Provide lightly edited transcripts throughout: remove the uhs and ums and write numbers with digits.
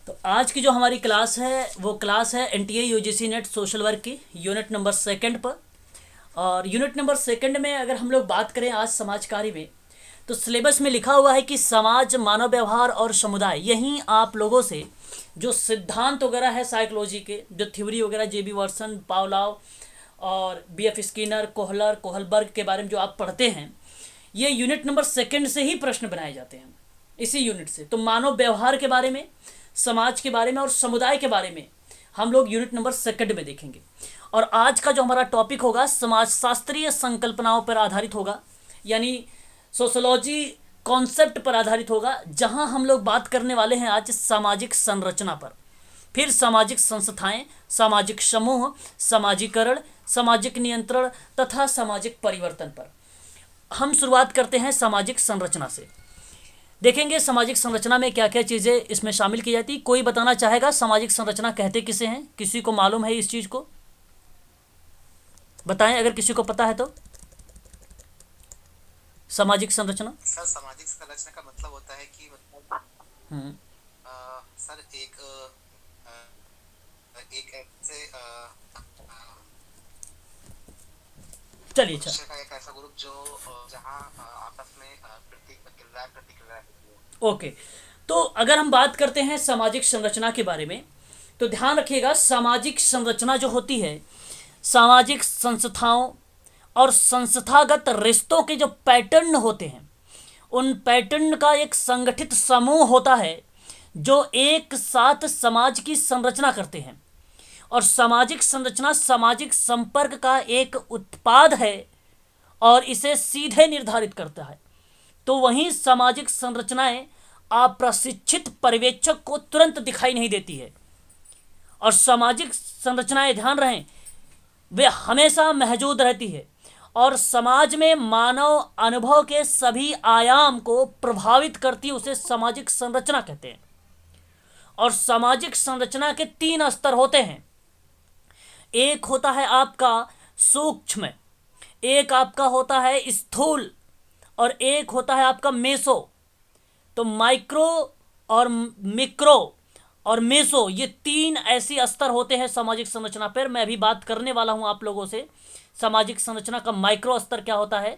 तो आज की जो हमारी क्लास है वो क्लास है NTA UGC net social work की यूनिट नंबर सेकंड पर। और यूनिट नंबर सेकंड में अगर हम लोग बात करें आज समाज कार्य में, तो सिलेबस में लिखा हुआ है कि समाज, मानव व्यवहार और समुदाय। यहीं आप लोगों से जो सिद्धांत वगैरह है साइकोलॉजी के, जो थ्योरी वगैरह जेबी वर्सन, पावलाव और बीएफ स्किनर, कोहलर, कोहलबर्ग के बारे में जो आप पढ़ते हैं, ये यूनिट नंबर सेकंड से ही प्रश्न बनाए जाते हैं, इसी यूनिट से। तो मानव व्यवहार के बारे में, समाज के बारे में और समुदाय के बारे में हम लोग यूनिट नंबर सेकंड में देखेंगे। और आज का जो हमारा टॉपिक होगा समाज शास्त्रीय संकल्पनाओं पर आधारित होगा, यानी सोशोलॉजी कॉन्सेप्ट पर आधारित होगा, जहां हम लोग बात करने वाले हैं आज सामाजिक संरचना पर, फिर सामाजिक संस्थाएं, सामाजिक समूह, सामाजिकरण, सामाजिक नियंत्रण तथा सामाजिक परिवर्तन पर। हम शुरुआत करते हैं सामाजिक संरचना से। देखेंगे सामाजिक संरचना में क्या क्या चीज़ें इसमें शामिल की जाती। कोई बताना चाहेगा सामाजिक संरचना कहते किसे हैं? किसी को मालूम है इस चीज़ को? बताएं अगर किसी को पता है तो। सामाजिक संरचना सर, सामाजिक संरचना का मतलब होता है कि हम्म सर एक ऐसे चलिए अच्छा। मनुष्य का एक ऐसा ग्रुप जो जहाँ आपस में प्रतिक्रिया ओके, तो अगर हम बात करते हैं सामाजिक संरचना के बारे में, तो ध्यान रखिएगा सामाजिक संरचना जो होती है, सामाजिक संस्थाओं और संस्थागत रिश्तों के जो पैटर्न होते हैं, उन पैटर्न का एक संगठित समूह होता है जो एक साथ समाज की संरचना करते हैं। और सामाजिक संरचना सामाजिक संपर्क का एक उत्पाद है और इसे सीधे निर्धारित करता है। तो वहीं सामाजिक संरचनाएं अप्रशिक्षित पर्यवेक्षक को तुरंत दिखाई नहीं देती है, और सामाजिक संरचनाएं, ध्यान रहें, वे हमेशा मौजूद रहती है और समाज में मानव अनुभव के सभी आयाम को प्रभावित करती है। उसे सामाजिक संरचना कहते हैं। और सामाजिक संरचना के 3 स्तर होते हैं। एक होता है आपका सूक्ष्म, एक आपका होता है स्थूल, और एक होता है आपका मेसो। तो माइक्रो और मिक्रो और मेसो, ये 3 ऐसे स्तर होते हैं सामाजिक संरचना पर। मैं अभी बात करने वाला हूं आप लोगों से सामाजिक संरचना का माइक्रो स्तर क्या होता है।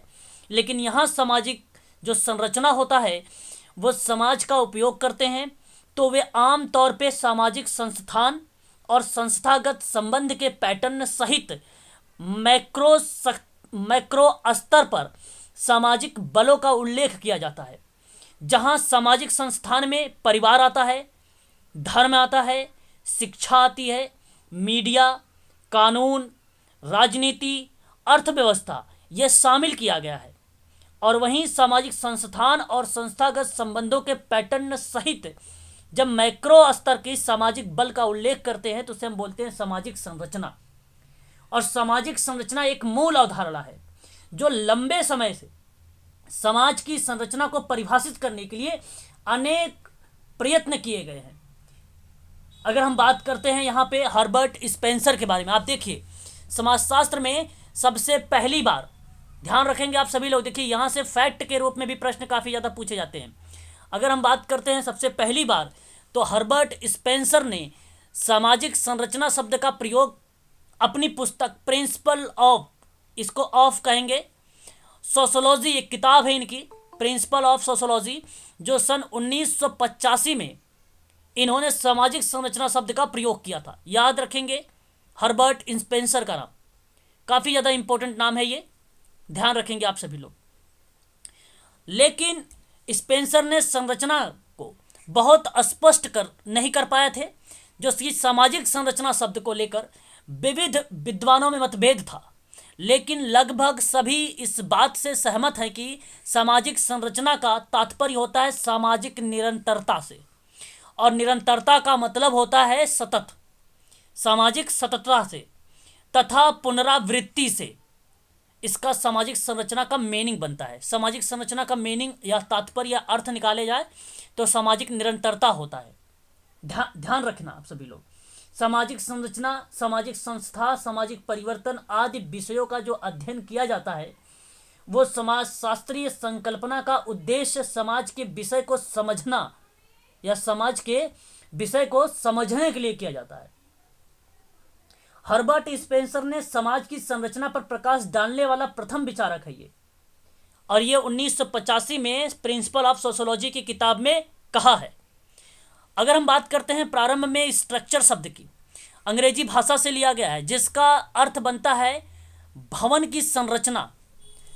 लेकिन यहाँ सामाजिक जो संरचना होता है वो समाज का उपयोग करते हैं, तो वे आम तौर पे सामाजिक संस्थान और संस्थागत संबंध के पैटर्न सहित मैक्रो स्तर पर सामाजिक बलों का उल्लेख किया जाता है। जहां सामाजिक संस्थान में परिवार आता है, धर्म आता है, शिक्षा आती है, मीडिया, कानून, राजनीति, अर्थव्यवस्था, यह शामिल किया गया है। और वहीं सामाजिक संस्थान और संस्थागत संबंधों के पैटर्न सहित जब मैक्रो स्तर की सामाजिक बल का उल्लेख करते हैं तो उसे हम बोलते हैं सामाजिक संरचना। और सामाजिक संरचना एक मूल अवधारणा है जो लंबे समय से समाज की संरचना को परिभाषित करने के लिए अनेक प्रयत्न किए गए हैं। अगर हम बात करते हैं यहाँ पे हर्बर्ट स्पेंसर के बारे में, आप देखिए समाजशास्त्र में सबसे पहली बार, ध्यान रखेंगे आप सभी लोग, देखिए यहाँ से फैक्ट के रूप में भी प्रश्न काफ़ी ज़्यादा पूछे जाते हैं। अगर हम बात करते हैं सबसे पहली बार, तो हर्बर्ट स्पेंसर ने सामाजिक संरचना शब्द का प्रयोग अपनी पुस्तक प्रिंसिपल ऑफ, इसको ऑफ कहेंगे, सोशोलॉजी, एक किताब है इनकी प्रिंसिपल ऑफ सोशोलॉजी, जो सन 1985 में इन्होंने सामाजिक संरचना शब्द का प्रयोग किया था। याद रखेंगे हर्बर्ट स्पेंसर का नाम, काफ़ी ज़्यादा इंपॉर्टेंट नाम है ये, ध्यान रखेंगे आप सभी लोग। लेकिन स्पेंसर ने संरचना को बहुत स्पष्ट नहीं कर पाए थे, जो कि सामाजिक संरचना शब्द को लेकर विविध विद्वानों में मतभेद था। लेकिन लगभग सभी इस बात से सहमत हैं कि सामाजिक संरचना का तात्पर्य होता है सामाजिक निरंतरता से, और निरंतरता का मतलब होता है सतत, सामाजिक सततता से तथा पुनरावृत्ति से। इसका सामाजिक संरचना का मीनिंग बनता है। सामाजिक संरचना का मीनिंग या तात्पर्य या अर्थ निकाले जाए तो सामाजिक निरंतरता होता है। ध्यान रखना आप सभी लोग। सामाजिक संरचना, सामाजिक संस्था, सामाजिक परिवर्तन आदि विषयों का जो अध्ययन किया जाता है वो समाज शास्त्रीय संकल्पना का उद्देश्य समाज के विषय को समझना या समाज के विषय को समझने के लिए किया जाता है। हर्बर्ट स्पेंसर ने समाज की संरचना पर प्रकाश डालने वाला प्रथम विचारक है ये, और ये 1985 में प्रिंसिपल ऑफ सोशियोलॉजी की किताब में कहा है। अगर हम बात करते हैं प्रारंभ में स्ट्रक्चर शब्द की, अंग्रेजी भाषा से लिया गया है, जिसका अर्थ बनता है भवन की संरचना,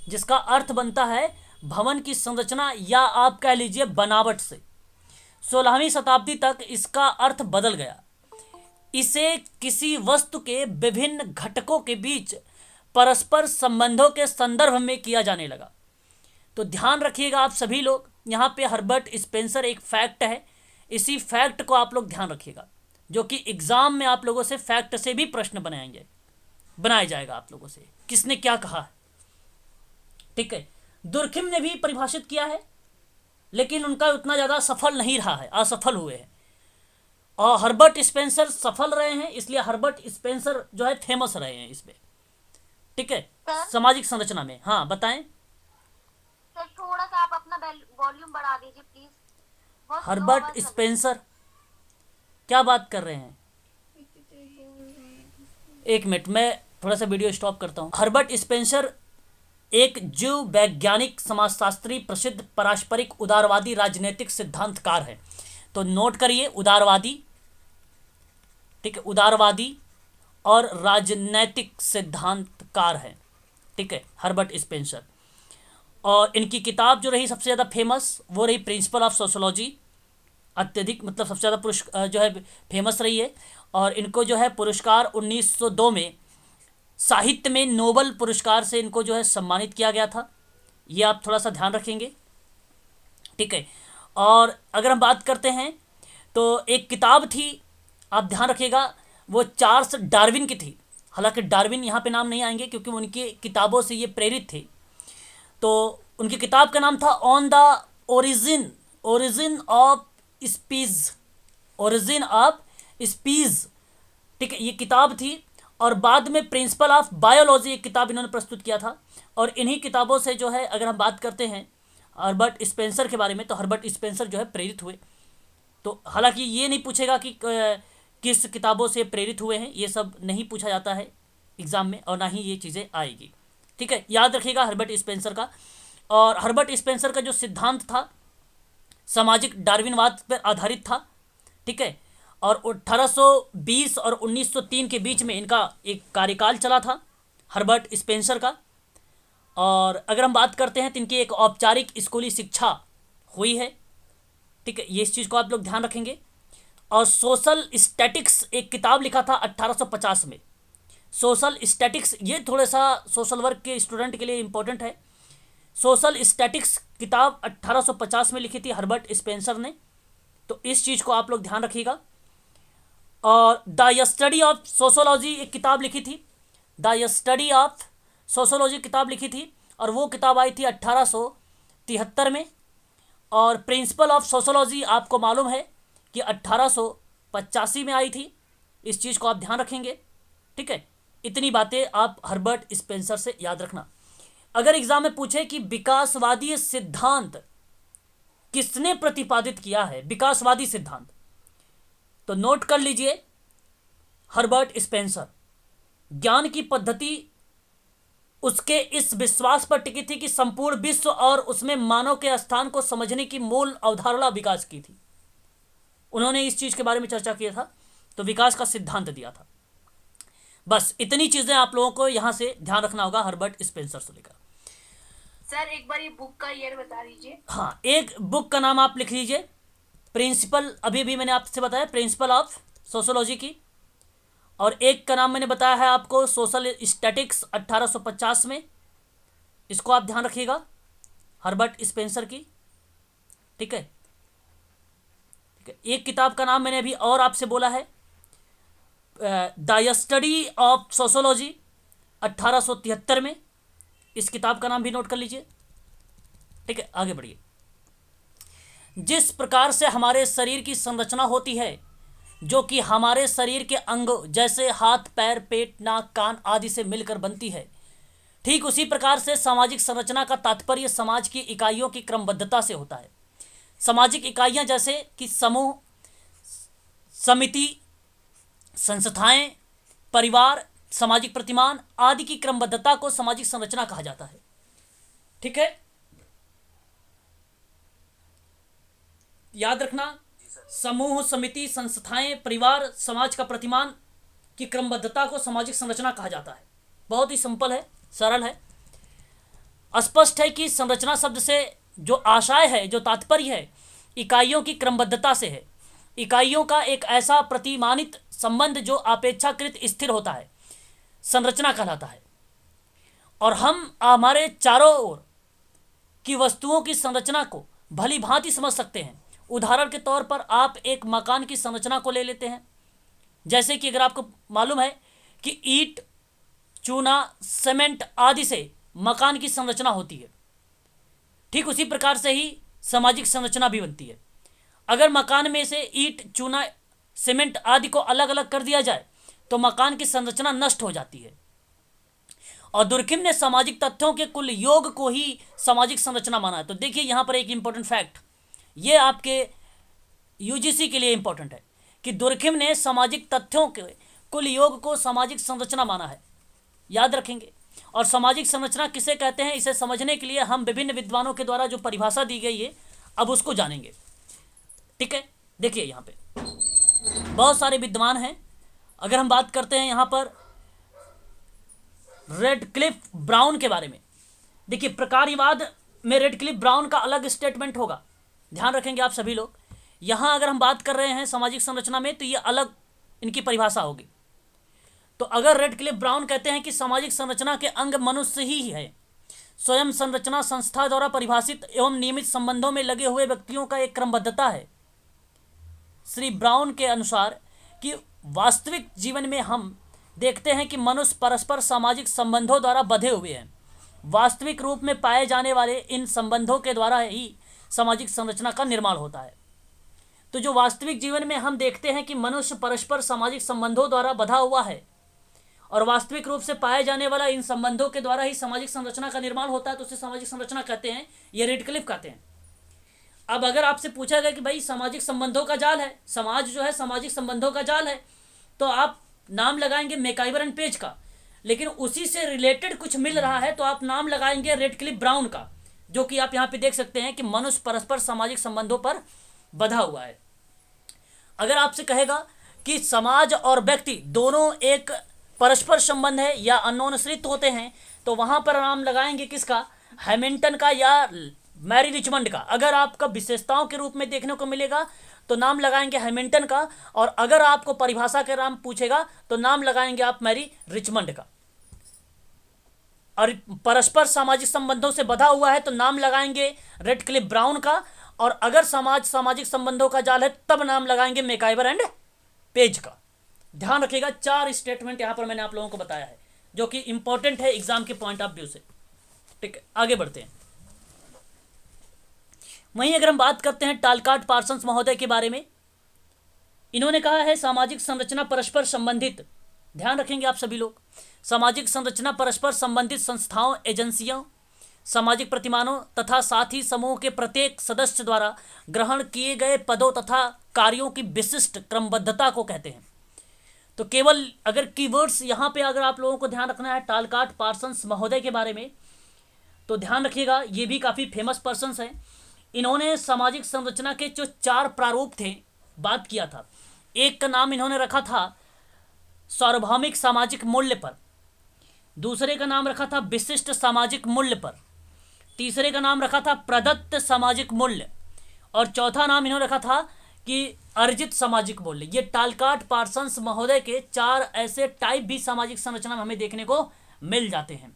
जिसका अर्थ बनता है भवन की संरचना, या आप कह लीजिए बनावट से। 16वीं शताब्दी तक इसका अर्थ बदल गया। इसे किसी वस्तु के विभिन्न घटकों के बीच परस्पर संबंधों के संदर्भ में किया जाने लगा। तो ध्यान रखिएगा आप सभी लोग, यहाँ पे हर्बर्ट स्पेंसर एक फैक्ट है, इसी फैक्ट को आप लोग ध्यान रखिएगा, जो कि एग्जाम में आप लोगों से फैक्ट से भी प्रश्न बनाया जाएगा आप लोगों से, किसने क्या कहा है। ठीक है, दुर्खिम ने भी परिभाषित किया है, लेकिन उनका उतना ज़्यादा सफल नहीं रहा है, असफल हुए हैं। और हर्बर्ट स्पेंसर सफल रहे हैं, इसलिए हर्बर्ट स्पेंसर जो है फेमस रहे हैं इसमें। ठीक है, सामाजिक संरचना में। हाँ बताएं सर, थोड़ा सा आप अपना वॉल्यूम बढ़ा दीजिए प्लीज। हर्बर्ट स्पेंसर क्या बात कर रहे हैं? एक मिनट, मैं थोड़ा सा वीडियो स्टॉप करता हूँ। हर्बर्ट स्पेंसर एक जीव वैज्ञानिक, समाजशास्त्री, प्रसिद्ध पारस्परिक उदारवादी राजनीतिक सिद्धांतकार है। तो नोट करिए, उदारवादी, ठीक है, उदारवादी और राजनैतिक सिद्धांतकार है। ठीक है, हर्बर्ट स्पेंसर। और इनकी किताब जो रही सबसे ज़्यादा फेमस वो रही प्रिंसिपल ऑफ सोशियोलॉजी, अत्यधिक मतलब सबसे ज़्यादा जो है फेमस रही है। और इनको जो है पुरस्कार 1902 में साहित्य में नोबल पुरस्कार से इनको जो है सम्मानित किया गया था। ये आप थोड़ा सा ध्यान रखेंगे। ठीक है, और अगर हम बात करते हैं तो एक किताब थी, आप ध्यान रखिएगा, वो चार्ल्स डार्विन की थी। हालांकि डार्विन यहाँ पे नाम नहीं आएंगे क्योंकि उनकी किताबों से ये प्रेरित थे। तो उनकी किताब का नाम था ऑन द ओरिजिन ऑफ स्पीज। ठीक है, ये किताब थी। और बाद में प्रिंसिपल ऑफ बायोलॉजी एक किताब इन्होंने प्रस्तुत किया था। और इन्हीं किताबों से जो है अगर हम बात करते हैं हर्बर्ट स्पेंसर के बारे में, तो हर्बर्ट स्पेंसर जो है प्रेरित हुए। तो हालांकि ये नहीं पूछेगा कि किस किताबों से प्रेरित हुए हैं, ये सब नहीं पूछा जाता है एग्ज़ाम में, और ना ही ये चीज़ें आएगी। ठीक है, याद रखिएगा हर्बर्ट स्पेंसर का। और हर्बर्ट स्पेंसर का जो सिद्धांत था सामाजिक डार्विनवाद पर आधारित था। ठीक है, और 1820 और 1903 के बीच में इनका एक कार्यकाल चला था हर्बर्ट स्पेंसर का। और अगर हम बात करते हैं तो इनकी एक औपचारिक स्कूली शिक्षा हुई है। ठीक है, ये इस चीज़ को आप लोग ध्यान रखेंगे। और सोशल स्टैटिक्स एक किताब लिखा था 1850 में। सोशल स्टैटिक्स ये थोड़ा सा सोशल वर्क के स्टूडेंट के लिए इम्पोर्टेंट है। सोशल स्टैटिक्स किताब 1850 में लिखी थी हर्बर्ट स्पेंसर ने। तो इस चीज़ को आप लोग ध्यान रखिएगा। और द स्टडी ऑफ सोशोलॉजी एक किताब लिखी थी, द स्टडी ऑफ सोशोलॉजी किताब लिखी थी, और वो किताब आई थी 1873 में। और प्रिंसिपल ऑफ सोशोलॉजी आपको मालूम है कि 1885 में आई थी। इस चीज़ को आप ध्यान रखेंगे। ठीक है, इतनी बातें आप हर्बर्ट स्पेंसर से याद रखना। अगर एग्जाम में पूछे कि विकासवादी सिद्धांत किसने प्रतिपादित किया है, विकासवादी सिद्धांत, तो नोट कर लीजिए हर्बर्ट स्पेंसर। ज्ञान की पद्धति उसके इस विश्वास पर टिकी थी कि संपूर्ण विश्व और उसमें मानव के स्थान को समझने की मूल अवधारणा विकास की थी। उन्होंने इस चीज के बारे में चर्चा किया था, तो विकास का सिद्धांत दिया था। बस इतनी चीजें आप लोगों को यहां से ध्यान रखना होगा हर्बर्ट स्पेंसर से लेकर। सर एक बार ये बुक का ईयर बता दीजिए। हाँ, एक बुक का नाम आप लिख लीजिए, प्रिंसिपल, अभी भी मैंने आपसे बताया प्रिंसिपल ऑफ सोशोलॉजी की। और एक का नाम मैंने बताया है आपको सोशल स्टैटिक्स 1850 में। इसको आप ध्यान रखिएगा, हर्बर्ट स्पेंसर की। ठीक है, ठीक है। एक किताब का नाम मैंने अभी और आपसे बोला है, द स्टडी ऑफ सोशोलॉजी 1873 में। इस किताब का नाम भी नोट कर लीजिए। ठीक है, आगे बढ़िए। जिस प्रकार से हमारे शरीर की संरचना होती है, जो कि हमारे शरीर के अंग जैसे हाथ, पैर, पेट, नाक, कान आदि से मिलकर बनती है, ठीक उसी प्रकार से सामाजिक संरचना का तात्पर्य समाज की इकाइयों की क्रमबद्धता से होता है। सामाजिक इकाइयां जैसे कि समूह, समिति, संस्थाएं, परिवार, सामाजिक प्रतिमान आदि की क्रमबद्धता को सामाजिक संरचना कहा जाता है। ठीक है, याद रखना, समूह, समिति, संस्थाएं, परिवार, समाज का प्रतिमान की क्रमबद्धता को सामाजिक संरचना कहा जाता है। बहुत ही सिंपल है, सरल है। स्पष्ट है कि संरचना शब्द से जो आशय है, जो तात्पर्य है, इकाइयों की क्रमबद्धता से है। इकाइयों का एक ऐसा प्रतिमानित संबंध जो अपेक्षाकृत स्थिर होता है, संरचना कहलाता है। और हम हमारे चारों ओर की वस्तुओं की संरचना को भली भांति समझ सकते हैं। उदाहरण के तौर पर आप एक मकान की संरचना को ले लेते हैं। जैसे कि अगर आपको मालूम है कि ईंट, चूना, सीमेंट आदि से मकान की संरचना होती है, ठीक उसी प्रकार से ही सामाजिक संरचना भी बनती है। अगर मकान में से ईंट, चूना, सीमेंट आदि को अलग अलग कर दिया जाए तो मकान की संरचना नष्ट हो जाती है। और दुर्खिम ने सामाजिक तथ्यों के कुल योग को ही सामाजिक संरचना माना है। तो देखिए यहाँ पर एक इंपॉर्टेंट फैक्ट, ये आपके यूजीसी के लिए इंपॉर्टेंट है कि दुर्खिम ने सामाजिक तथ्यों के कुल योग को सामाजिक संरचना माना है। याद रखेंगे। और सामाजिक संरचना किसे कहते हैं, इसे समझने के लिए हम विभिन्न विद्वानों के द्वारा जो परिभाषा दी गई है अब उसको जानेंगे। ठीक है, देखिए यहाँ पे बहुत सारे विद्वान हैं। अगर हम बात करते हैं यहाँ पर रेडक्लिफ ब्राउन के बारे में, देखिए प्रकार्यवाद में रेडक्लिफ ब्राउन का अलग स्टेटमेंट होगा, ध्यान रखेंगे आप सभी लोग। यहाँ अगर हम बात कर रहे हैं सामाजिक संरचना में तो ये अलग इनकी परिभाषा होगी। तो अगर रेडक्लिफ ब्राउन कहते हैं कि सामाजिक संरचना के अंग मनुष्य ही है, स्वयं संरचना संस्था द्वारा परिभाषित एवं नियमित संबंधों में लगे हुए व्यक्तियों का एक क्रमबद्धता है। श्री ब्राउन के अनुसार कि वास्तविक जीवन में हम देखते हैं कि मनुष्य परस्पर सामाजिक संबंधों द्वारा बंधे हुए हैं। वास्तविक रूप में पाए जाने वाले इन संबंधों के द्वारा ही सामाजिक संरचना का निर्माण होता है। तो जो वास्तविक जीवन में हम देखते हैं कि मनुष्य परस्पर सामाजिक संबंधों द्वारा बंधा हुआ है और वास्तविक रूप से पाए जाने वाला इन संबंधों के द्वारा ही सामाजिक संरचना का निर्माण होता है, तो उसे सामाजिक संरचना कहते हैं, ये रेडक्लिफ कहते हैं। अब अगर आपसे पूछा गया कि भाई सामाजिक संबंधों का जाल है, समाज जो है सामाजिक संबंधों का जाल है, तो आप नाम लगाएंगे मैकाइवर एंड पेज का, लेकिन उसी से रिलेटेड कुछ मिल रहा है तो आप नाम लगाएंगे रेडक्लिफ ब्राउन का, जो कि आप यहाँ पे देख सकते हैं कि मनुष्य परस्पर सामाजिक संबंधों पर बंधा हुआ है। अगर आपसे कहेगा कि समाज और व्यक्ति दोनों एक परस्पर संबंध है या अन्योन्याश्रित होते हैं, तो वहां पर नाम लगाएंगे किसका, हैमिल्टन का या मैरी रिचमंड का। अगर आपका विशेषताओं के रूप में देखने को मिलेगा तो नाम लगाएंगे हैमिल्टन का, और अगर आपको परिभाषा के नाम पूछेगा तो नाम लगाएंगे आप मैरी रिचमंड का। और परस्पर सामाजिक संबंधों से बंधा हुआ है तो नाम लगाएंगे रेडक्लिफ ब्राउन का, और अगर समाज सामाजिक संबंधों का जाल है तब नाम लगाएंगे मैकाइवर एंड पेज का। ध्यान रखिएगा, 4 स्टेटमेंट यहां पर मैंने आप लोगों को बताया है जो कि इंपॉर्टेंट है एग्जाम के पॉइंट ऑफ व्यू से। ठीक है, आगे बढ़ते हैं। वहीं अगर हम बात करते हैं टालकाट पार्सन्स महोदय के बारे में, इन्होंने कहा है सामाजिक संरचना परस्पर संबंधित, ध्यान रखेंगे आप सभी लोग, सामाजिक संरचना परस्पर संबंधित संस्थाओं, एजेंसियों, सामाजिक प्रतिमानों तथा साथ ही समूह के प्रत्येक सदस्य द्वारा ग्रहण किए गए पदों तथा कार्यों की विशिष्ट क्रमबद्धता को कहते हैं। तो केवल अगर कीवर्ड्स यहाँ पे अगर आप लोगों को ध्यान रखना है टालकाट पार्सन्स महोदय के बारे में, तो ध्यान रखिएगा ये भी काफ़ी फेमस पर्सन्स हैं। इन्होंने सामाजिक संरचना के जो 4 प्रारूप थे बात किया था। एक का नाम इन्होंने रखा था सार्वभौमिक सामाजिक मूल्य पर, दूसरे का नाम रखा था विशिष्ट सामाजिक मूल्य पर, तीसरे का नाम रखा था प्रदत्त सामाजिक मूल्य, और चौथा नाम इन्होंने रखा था कि अर्जित सामाजिक मूल्य। ये टालकाट पार्सन्स महोदय के 4 ऐसे टाइप भी सामाजिक संरचना में हमें देखने को मिल जाते हैं।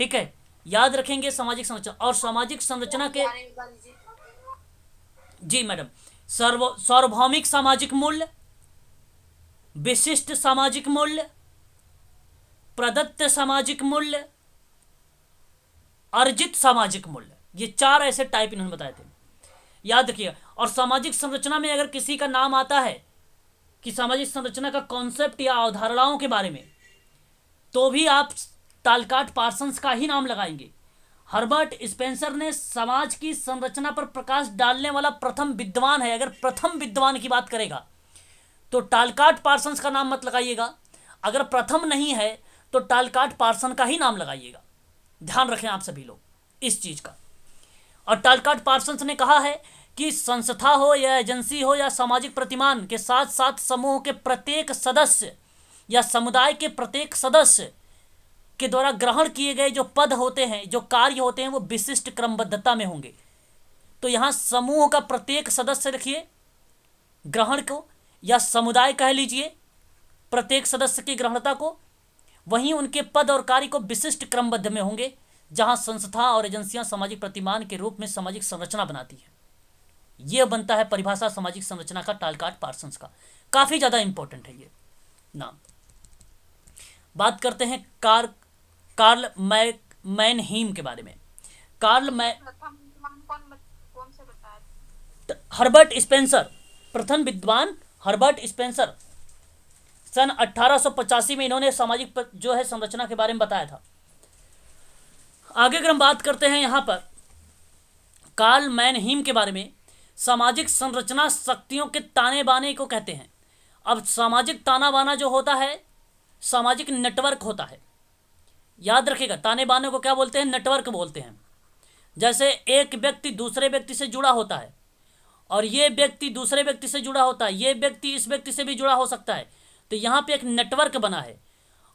ठीक है, याद रखेंगे सामाजिक संरचना। और सामाजिक संरचना के, जी मैडम, सार्वभौमिक सामाजिक मूल्य, विशिष्ट सामाजिक मूल्य, प्रदत्त सामाजिक मूल्य, अर्जित सामाजिक मूल्य, ये 4 ऐसे टाइप इन्होंने बताए थे, याद रखिएगा। और सामाजिक संरचना में अगर किसी का नाम आता है कि सामाजिक संरचना का कॉन्सेप्ट या अवधारणाओं के बारे में, तो भी आप टालकाट पार्सन्स का ही नाम लगाएंगे। हर्बर्ट स्पेंसर ने समाज की संरचना पर प्रकाश डालने वाला प्रथम विद्वान है। अगर प्रथम विद्वान की बात करेगा तो टालकाट पार्सन्स का नाम मत लगाइएगा। अगर प्रथम नहीं है तो टालकाट पार्सन का ही नाम लगाइएगा। ध्यान रखें आप सभी लोग इस चीज का। और टालकाट पार्सन्स ने कहा है कि संस्था हो या एजेंसी हो या सामाजिक प्रतिमान के साथ साथ समूह के प्रत्येक सदस्य या समुदाय के प्रत्येक सदस्य के द्वारा ग्रहण किए गए जो पद होते हैं, जो कार्य होते हैं, वो विशिष्ट क्रमबद्धता में होंगे। तो यहाँ समूह का प्रत्येक सदस्य रखिए ग्रहण को, या समुदाय कह लीजिए प्रत्येक सदस्य की ग्रहणता को, वहीं उनके पद और कार्य को विशिष्ट क्रमबद्ध में होंगे, जहां संस्था और एजेंसियां सामाजिक प्रतिमान के रूप में सामाजिक संरचना बनाती है। यह बनता है परिभाषा सामाजिक संरचना का टालकाट पार्सन्स का। काफी ज्यादा इंपॉर्टेंट है ये नाम। बात करते हैं कार्ल मैनहीम के बारे में। प्रथम विद्वान कौन से बताया? हर्बर्ट स्पेंसर, प्रथम विद्वान हर्बर्ट स्पेंसर सन 1885 में इन्होंने सामाजिक जो है संरचना के बारे में बताया था। आगे अगर हम बात करते हैं यहाँ पर कार्ल मैनहीम के बारे में, सामाजिक संरचना शक्तियों के ताने बाने को कहते हैं। अब सामाजिक ताना बाना जो होता है सामाजिक नेटवर्क होता है। याद रखिएगा, ताने बाने को क्या बोलते हैं? नेटवर्क बोलते हैं। जैसे एक व्यक्ति दूसरे व्यक्ति से जुड़ा होता है और ये व्यक्ति दूसरे व्यक्ति से जुड़ा होता है, ये व्यक्ति इस व्यक्ति से भी जुड़ा हो सकता है। तो यहाँ पे एक नेटवर्क बना है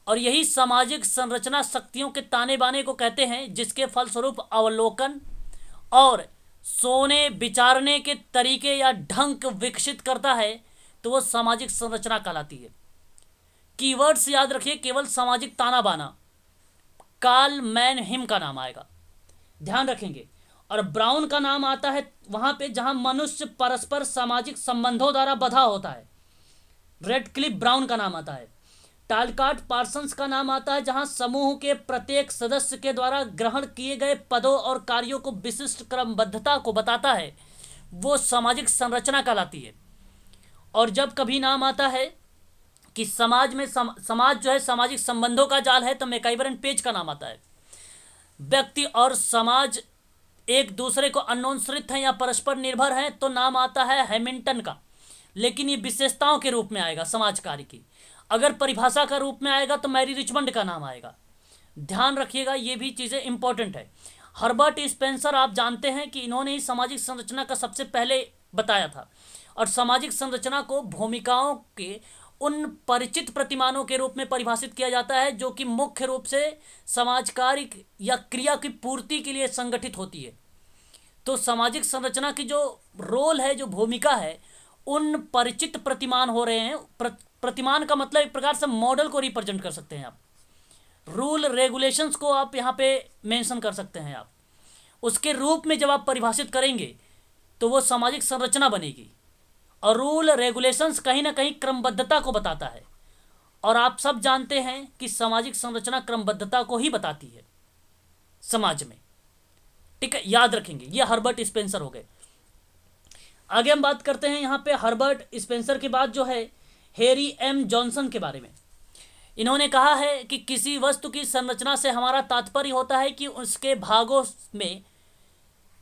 और यही सामाजिक संरचना शक्तियों के ताने बाने को कहते हैं, जिसके फलस्वरूप अवलोकन और सोने विचारने के तरीके या ढंग विकसित करता है, तो वो सामाजिक संरचना कहलाती है। कीवर्ड्स याद रखिए, केवल सामाजिक ताना बाना कार्ल मैनहीम का नाम आएगा, ध्यान रखेंगे। और ब्राउन का नाम आता है वहां पे जहां मनुष्य परस्पर सामाजिक संबंधों द्वारा बंधा होता है, रेडक्लिफ ब्राउन का नाम आता है। टालकाट पार्सन्स का नाम आता है जहां समूह के प्रत्येक सदस्य के द्वारा ग्रहण किए गए पदों और कार्यों को विशिष्ट क्रमबद्धता को बताता है, वो सामाजिक संरचना कहलाती है। और जब कभी नाम आता है कि समाज में समाज जो है सामाजिक संबंधों का जाल है, तो मैकइवरन पेज का नाम आता है। व्यक्ति और समाज एक दूसरे को अन्योन्यश्रित हैं या परस्पर निर्भर हैं, तो नाम आता है हैमिल्टन का, लेकिन ये विशेषताओं के रूप में आएगा समाज कार्य की। अगर परिभाषा का रूप में आएगा तो मैरी रिचमंड का नाम आएगा। ध्यान रखिएगा, ये भी चीज़ें इंपॉर्टेंट है। हर्बर्ट स्पेंसर आप जानते हैं कि इन्होंने ही सामाजिक संरचना का सबसे पहले बताया था, और सामाजिक संरचना को भूमिकाओं के उन परिचित प्रतिमानों के रूप में परिभाषित किया जाता है जो कि मुख्य रूप से समाज कार्य या क्रिया की पूर्ति के लिए संगठित होती है। तो सामाजिक संरचना की जो रोल है, जो भूमिका है, उन परिचित प्रतिमान हो रहे हैं। प्रतिमान का मतलब एक प्रकार से मॉडल को रिप्रेजेंट कर सकते हैं आप, रूल रेगुलेशंस को आप यहाँ पे मेंशन कर सकते हैं आप। उसके रूप में जब आप परिभाषित करेंगे तो वो सामाजिक संरचना बनेगी। और रूल रेगुलेशंस कहीं ना कहीं क्रमबद्धता को बताता है, और आप सब जानते हैं कि सामाजिक संरचना क्रमबद्धता को ही बताती है समाज में। ठीक है, याद रखेंगे। ये हर्बर्ट स्पेंसर हो गए। आगे हम बात करते हैं यहाँ पे हर्बर्ट स्पेंसर के बाद जो है हैरी एम जॉनसन के बारे में। इन्होंने कहा है कि किसी वस्तु की संरचना से हमारा तात्पर्य होता है कि उसके भागों में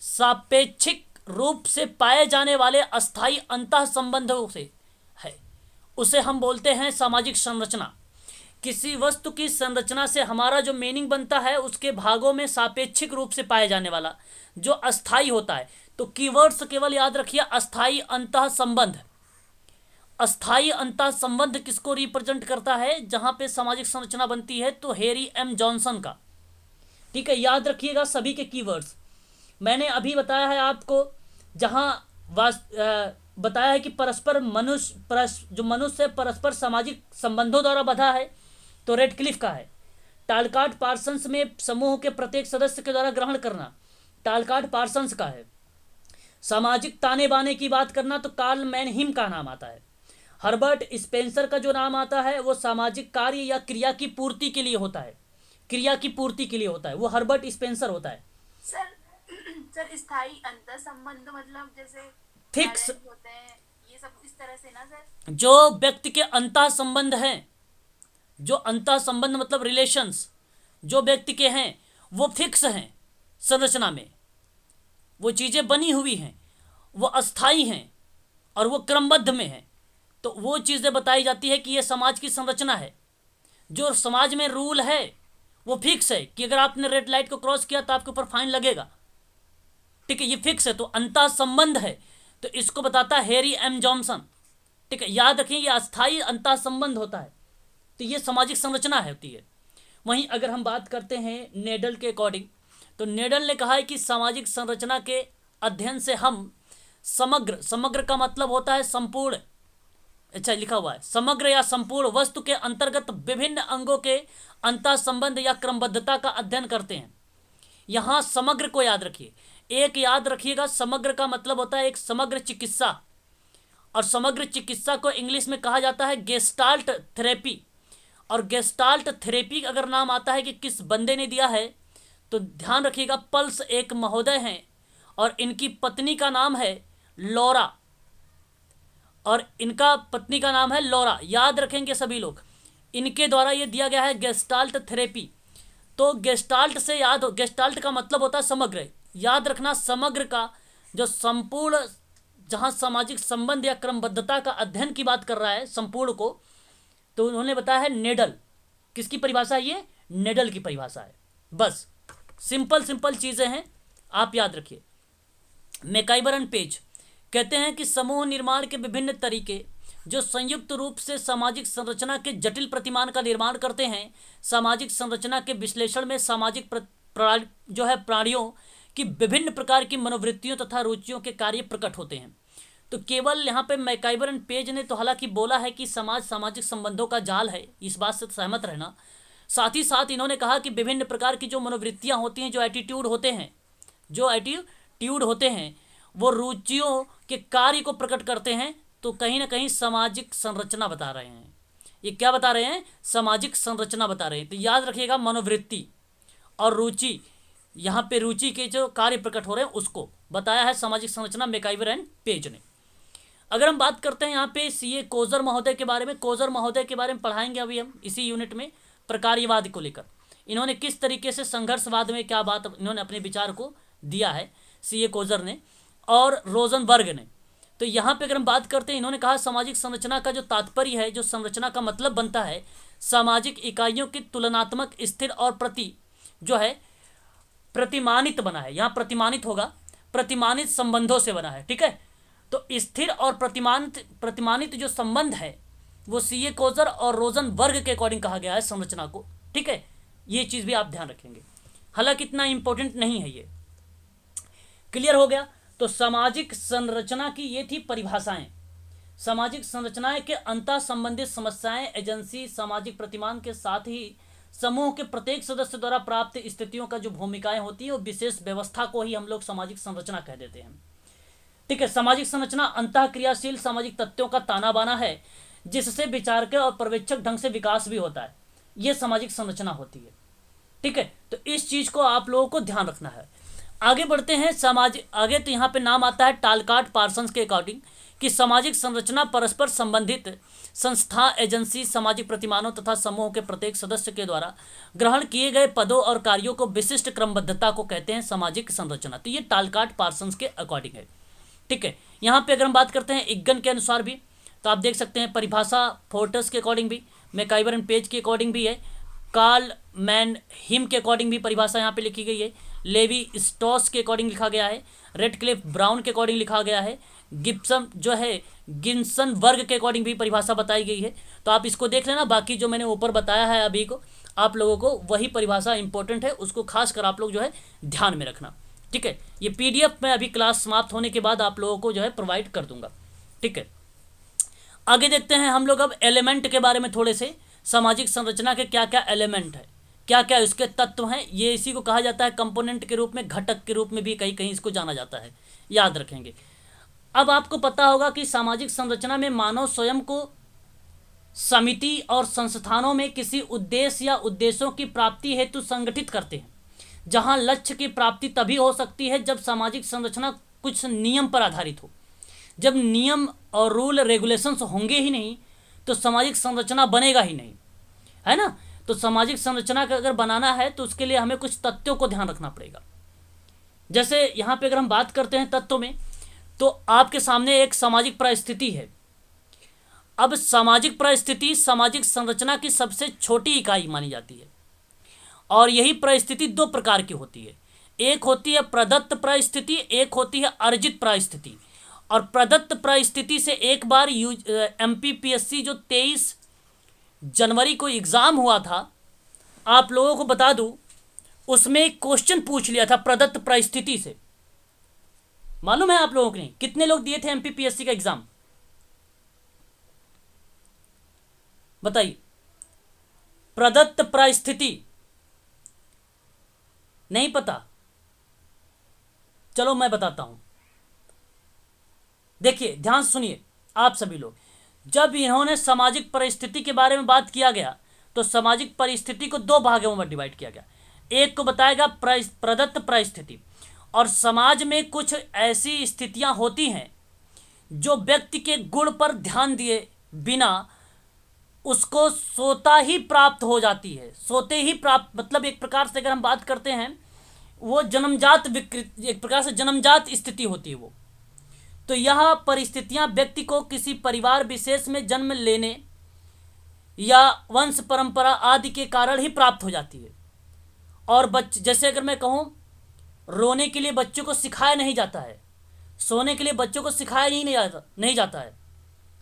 सापेक्षिक रूप से पाए जाने वाले अस्थायी अंतः संबंधों से है, उसे हम बोलते हैं सामाजिक संरचना। किसी वस्तु की संरचना से हमारा जो मीनिंग बनता है उसके भागों में सापेक्षिक रूप से पाए जाने वाला जो अस्थायी होता है। तो कीवर्ड्स केवल याद रखिए, अस्थायी अंतः संबंध। अस्थायी अंतः संबंध किसको रिप्रेजेंट करता है जहां पे सामाजिक संरचना बनती है? तो हैरी एम जॉनसन का। ठीक है, याद रखिएगा सभी के कीवर्ड्स। मैंने अभी बताया है आपको, जहां बताया है कि परस्पर जो मनुष्य परस्पर सामाजिक संबंधों द्वारा बंधा है, तो रेडक्लिफ का है। टालकाट पार्सन्स में समूह के प्रत्येक सदस्य के द्वारा ग्रहण करना, टालकाट पार्सन्स का है। सामाजिक ताने बाने की बात करना तो कार्ल मैनहीम का नाम आता है। हर्बर्ट स्पेंसर का जो नाम आता है वो सामाजिक कार्य या क्रिया की पूर्ति के लिए होता है, क्रिया की पूर्ति के लिए होता है, वो हर्बर्ट स्पेंसर होता है। सर स्थायी अंतर संबंध मतलब जैसे फिक्स होते हैं, ये सब इस तरह से ना सर? जो व्यक्ति के अंतः संबंध हैं, जो अंतः संबंध मतलब रिलेशंस जो व्यक्ति के हैं वो फिक्स हैं संरचना में, वो चीज़ें बनी हुई हैं, वो अस्थाई हैं और वो क्रमबद्ध में हैं। तो वो चीज़ें बताई जाती है कि ये समाज की संरचना है। जो समाज में रूल है वो फिक्स है कि अगर आपने रेड लाइट को क्रॉस किया तो आपके ऊपर फाइन लगेगा, ठीक है, ये फिक्स है। तो अंतः संबंध है, तो इसको बताता है हैरी एम जॉनसन, ठीक है, याद रखें ये अस्थायी अंतः संबंध होता है। तो ये सामाजिक संरचना होती है। वहीं अगर हम बात करते हैं नेडल के अकॉर्डिंग, तो नेडल ने कहा है कि सामाजिक संरचना के अध्ययन से हम समग्र का मतलब होता है संपूर्ण, अच्छा लिखा हुआ है, समग्र या संपूर्ण वस्तु के अंतर्गत विभिन्न अंगों के अंतः संबंध या क्रमबद्धता का अध्ययन करते हैं। यहाँ समग्र को याद रखिए, एक याद रखिएगा, समग्र का मतलब होता है एक समग्र चिकित्सा, और समग्र चिकित्सा को इंग्लिश में कहा जाता है गेस्टाल्ट थेरेपी। और गेस्टाल्ट थेरेपी अगर नाम आता है कि किस बंदे ने दिया है तो ध्यान रखिएगा, पल्स एक महोदय हैं और इनकी पत्नी का नाम है लॉरा, और इनका पत्नी का नाम है लॉरा, याद रखेंगे सभी लोग। इनके द्वारा ये दिया गया है गेस्टाल्ट थेरेपी। तो गेस्टाल्ट से याद हो, गेस्टाल्ट का मतलब होता है समग्र, याद रखना समग्र का जो संपूर्ण, जहाँ सामाजिक संबंध या क्रमबद्धता का अध्ययन की बात कर रहा है संपूर्ण को, तो उन्होंने बताया है नेडल। किसकी परिभाषा है ये? नेडल की परिभाषा है। बस सिंपल चीज़ें हैं, आप याद रखिए। मैकाइवर एंड पेज कहते हैं कि समूह निर्माण के विभिन्न तरीके जो संयुक्त रूप से सामाजिक संरचना के जटिल प्रतिमान का निर्माण करते हैं। सामाजिक संरचना के विश्लेषण में सामाजिक प्राणियों की विभिन्न प्रकार की मनोवृत्तियों तथा रुचियों के कार्य प्रकट होते हैं। तो केवल यहाँ पे मैकाइवर एंड पेज ने तो हालांकि बोला है कि समाज सामाजिक संबंधों का जाल है, इस बात से सहमत रहना। साथ ही साथ इन्होंने कहा कि विभिन्न प्रकार की जो मनोवृत्तियाँ होती हैं, जो एटीट्यूड होते हैं, वो रुचियों के कार्य को प्रकट करते हैं। तो कहीं ना कहीं सामाजिक संरचना बता रहे हैं। ये क्या बता रहे हैं? सामाजिक संरचना बता रहे हैं। तो याद रखिएगा, मनोवृत्ति और रुचि, यहाँ पे रुचि के जो कार्य प्रकट हो रहे हैं उसको बताया है सामाजिक संरचना मैकाइवर एंड पेज ने। अगर हम बात करते हैं यहाँ पे सीए कोजर महोदय के बारे में, कोजर महोदय के बारे में पढ़ाएंगे अभी हम इसी यूनिट में, प्रकार्यवाद को लेकर इन्होंने किस तरीके से संघर्षवाद में क्या बात इन्होंने अपने विचार को दिया है, सीए कोजर ने और रोजनबर्ग ने। तो यहाँ पे अगर हम बात करते हैं, इन्होंने कहा सामाजिक संरचना का जो तात्पर्य है, जो संरचना का मतलब बनता है, सामाजिक इकाइयों की तुलनात्मक स्थिर और प्रतिमानित बना है। यहाँ प्रतिमानित होगा, प्रतिमानित संबंधों से बना है, ठीक है। तो स्थिर और प्रतिमानित जो संबंध है वो सीए कोजर और रोजनबर्ग के अकॉर्डिंग कहा गया है संरचना को, ठीक है। ये चीज़ भी आप ध्यान रखेंगे, हालांकि इतना इंपॉर्टेंट नहीं है ये। क्लियर हो गया? तो सामाजिक संरचना की ये थी परिभाषाएं। सामाजिक संरचनाएं के अंतः संबंधित समस्याएं, एजेंसी, सामाजिक प्रतिमान के साथ ही समूह के प्रत्येक सदस्य द्वारा प्राप्त स्थितियों का जो भूमिकाएं होती है वो विशेष व्यवस्था को ही हम लोग सामाजिक संरचना कह देते हैं, ठीक है। सामाजिक संरचना अंतः क्रियाशील सामाजिक तत्वों का ताना बाना है जिससे विचारक और पर्यवेक्षक ढंग से विकास भी होता है। ये सामाजिक संरचना होती है, ठीक है। तो इस चीज को आप लोगों को ध्यान रखना है। आगे बढ़ते हैं आगे। तो यहाँ पे नाम आता है टालकाट पार्सन्स के अकॉर्डिंग कि सामाजिक संरचना परस्पर संबंधित संस्था, एजेंसी, सामाजिक प्रतिमानों तथा समूह के प्रत्येक सदस्य के द्वारा ग्रहण किए गए पदों और कार्यों को विशिष्ट क्रमबद्धता को कहते हैं सामाजिक संरचना। तो ये टालकाट पार्सन्स के अकॉर्डिंग है, ठीक है। यहाँ पे अगर हम बात करते हैं इग्गन के अनुसार भी, तो आप देख सकते हैं परिभाषा फोर्टस के अकॉर्डिंग भी, मैकाइवर एंड पेज के अकॉर्डिंग भी है, कार्ल मैन हिम के अकॉर्डिंग भी परिभाषा यहाँ पे लिखी गई है, लेवी स्टॉस के अकॉर्डिंग लिखा गया है, रेडक्लिफ ब्राउन के अकॉर्डिंग लिखा गया है, गिब्सन जो है गिन्सन वर्ग के अकॉर्डिंग भी परिभाषा बताई गई है। तो आप इसको देख लेना, बाकी जो मैंने ऊपर बताया है अभी को आप लोगों को वही परिभाषा इंपॉर्टेंट है, उसको खास कर आप लोग जो है ध्यान में रखना, ठीक है। ये पीडीएफ में अभी क्लास समाप्त होने के बाद आप लोगों को जो है प्रोवाइड कर दूंगा, ठीक है। आगे देखते हैं हम लोग अब एलिमेंट के बारे में थोड़े से, सामाजिक संरचना के क्या क्या एलिमेंट है, क्या क्या इसके तत्व हैं। ये इसी को कहा जाता है कंपोनेंट के रूप में, घटक के रूप में भी कहीं कहीं इसको जाना जाता है, याद रखेंगे। अब आपको पता होगा कि सामाजिक संरचना में मानव स्वयं को समिति और संस्थानों में किसी उद्देश्य या उद्देश्यों की प्राप्ति हेतु संगठित करते हैं, जहां लक्ष्य की प्राप्ति तभी हो सकती है जब सामाजिक संरचना कुछ नियम पर आधारित हो। जब नियम और रूल रेगुलेशंस होंगे ही नहीं तो सामाजिक संरचना बनेगा ही नहीं, है ना। तो सामाजिक संरचना का अगर बनाना है तो उसके लिए हमें कुछ तथ्यों को ध्यान रखना पड़ेगा। जैसे यहाँ पे अगर हम बात करते हैं तत्वों में, तो आपके सामने एक सामाजिक परिस्थिति है अब सामाजिक परिस्थिति सामाजिक संरचना की सबसे छोटी इकाई मानी जाती है और यही परिस्थिति दो प्रकार की होती है। एक होती है प्रदत्त परिस्थिति, एक होती है अर्जित परिस्थिति। और प्रदत्त परिस्थिति से एक बार MPPSC जो 23 जनवरी को एग्ज़ाम हुआ था, आप लोगों को बता दूं, उसमें एक क्वेश्चन पूछ लिया था प्रदत्त परिस्थिति से। मालूम है आप लोगों को? नहीं? कितने लोग दिए थे MPPSC का एग्ज़ाम बताइए। प्रदत्त परिस्थिति नहीं पता? चलो मैं बताता हूं। देखिए ध्यान से सुनिए आप सभी लोग। जब इन्होंने सामाजिक परिस्थिति के बारे में बात किया गया तो सामाजिक परिस्थिति को दो भागों में डिवाइड किया गया। एक को बताएगा प्रदत्त परिस्थिति, और समाज में कुछ ऐसी स्थितियां होती हैं जो व्यक्ति के गुण पर ध्यान दिए बिना उसको सोता ही प्राप्त हो जाती है। सोते ही प्राप्त मतलब एक प्रकार से अगर हम बात करते हैं, वो जन्मजात विकृत, एक प्रकार से जन्मजात स्थिति होती है वो। तो यह परिस्थितियां व्यक्ति को किसी परिवार विशेष में जन्म लेने या वंश परंपरा आदि के कारण ही प्राप्त हो जाती है। और जैसे अगर मैं कहूँ, रोने के लिए बच्चों को सिखाया नहीं जाता है, सोने के लिए बच्चों को सिखाया ही नहीं जाता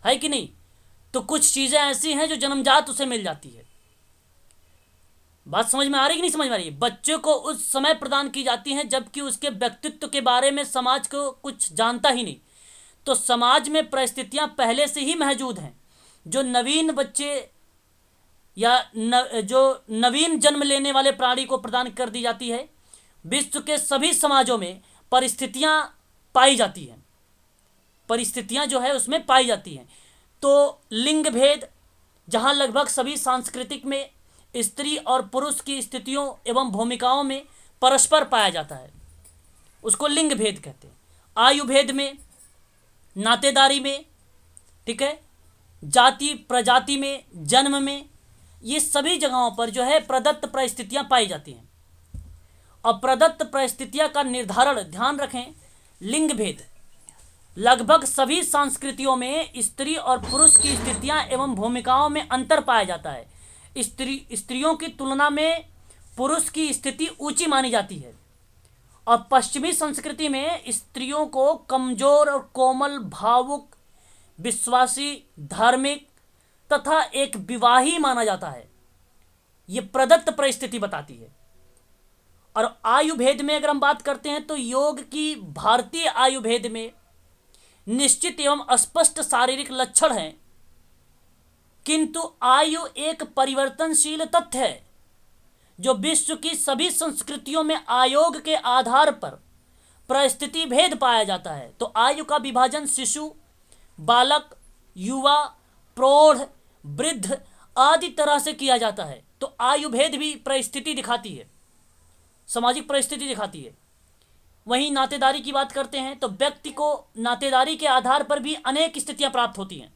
है कि नहीं? तो कुछ चीज़ें ऐसी हैं जो जन्मजात उसे मिल जाती है। बात समझ में आ रही कि नहीं समझ में आ रही है? बच्चे को उस समय प्रदान की जाती हैं जबकि उसके व्यक्तित्व के बारे में समाज को कुछ जानता ही नहीं। तो समाज में परिस्थितियां पहले से ही मौजूद हैं जो नवीन बच्चे या जो नवीन जन्म लेने वाले प्राणी को प्रदान कर दी जाती है। विश्व के सभी समाजों में परिस्थितियां पाई जाती हैं, परिस्थितियां जो है उसमें पाई जाती हैं। तो लिंग भेद, जहां लगभग सभी सांस्कृतिक में स्त्री और पुरुष की स्थितियों एवं भूमिकाओं में परस्पर पाया जाता है, उसको लिंग भेद कहते हैं। आयु भेद में, नातेदारी में, ठीक है, जाति प्रजाति में, जन्म में, ये सभी जगहों पर जो है प्रदत्त परिस्थितियां पाई जाती हैं। और प्रदत्त परिस्थितियां का निर्धारण, ध्यान रखें, लिंग भेद, लगभग सभी संस्कृतियों में स्त्री और पुरुष की स्थितियां एवं भूमिकाओं में अंतर पाया जाता है। स्त्रियों की तुलना में पुरुष की स्थिति ऊंची मानी जाती है और पश्चिमी संस्कृति में स्त्रियों को कमजोर और कोमल, भावुक, विश्वासी, धार्मिक तथा एक विवाही माना जाता है। ये प्रदत्त परिस्थिति बताती है। और आयु भेद में अगर हम बात करते हैं तो योग की भारतीय आयु भेद में निश्चित एवं स्पष्ट शारीरिक लक्षण हैं, किंतु आयु एक परिवर्तनशील तथ्य है जो विश्व की सभी संस्कृतियों में आयोग के आधार पर परिस्थिति भेद पाया जाता है। तो आयु का विभाजन शिशु, बालक, युवा, प्रौढ़, वृद्ध आदि तरह से किया जाता है। तो आयु भेद भी परिस्थिति दिखाती है, सामाजिक परिस्थिति दिखाती है। वहीं नातेदारी की बात करते हैं तो व्यक्ति को नातेदारी के आधार पर भी अनेक स्थितियां प्राप्त होती हैं।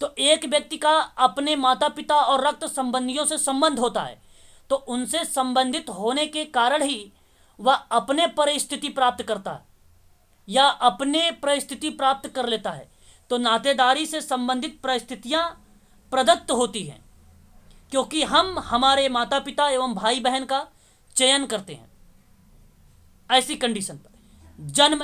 तो एक व्यक्ति का अपने माता पिता और रक्त संबंधियों से संबंध होता है, तो उनसे संबंधित होने के कारण ही वह अपने परिस्थिति प्राप्त करता है या अपने परिस्थिति प्राप्त कर लेता है। तो नातेदारी से संबंधित परिस्थितियां प्रदत्त होती हैं क्योंकि हम हमारे माता पिता एवं भाई बहन का चयन करते हैं। ऐसी कंडीशन पर जन्म,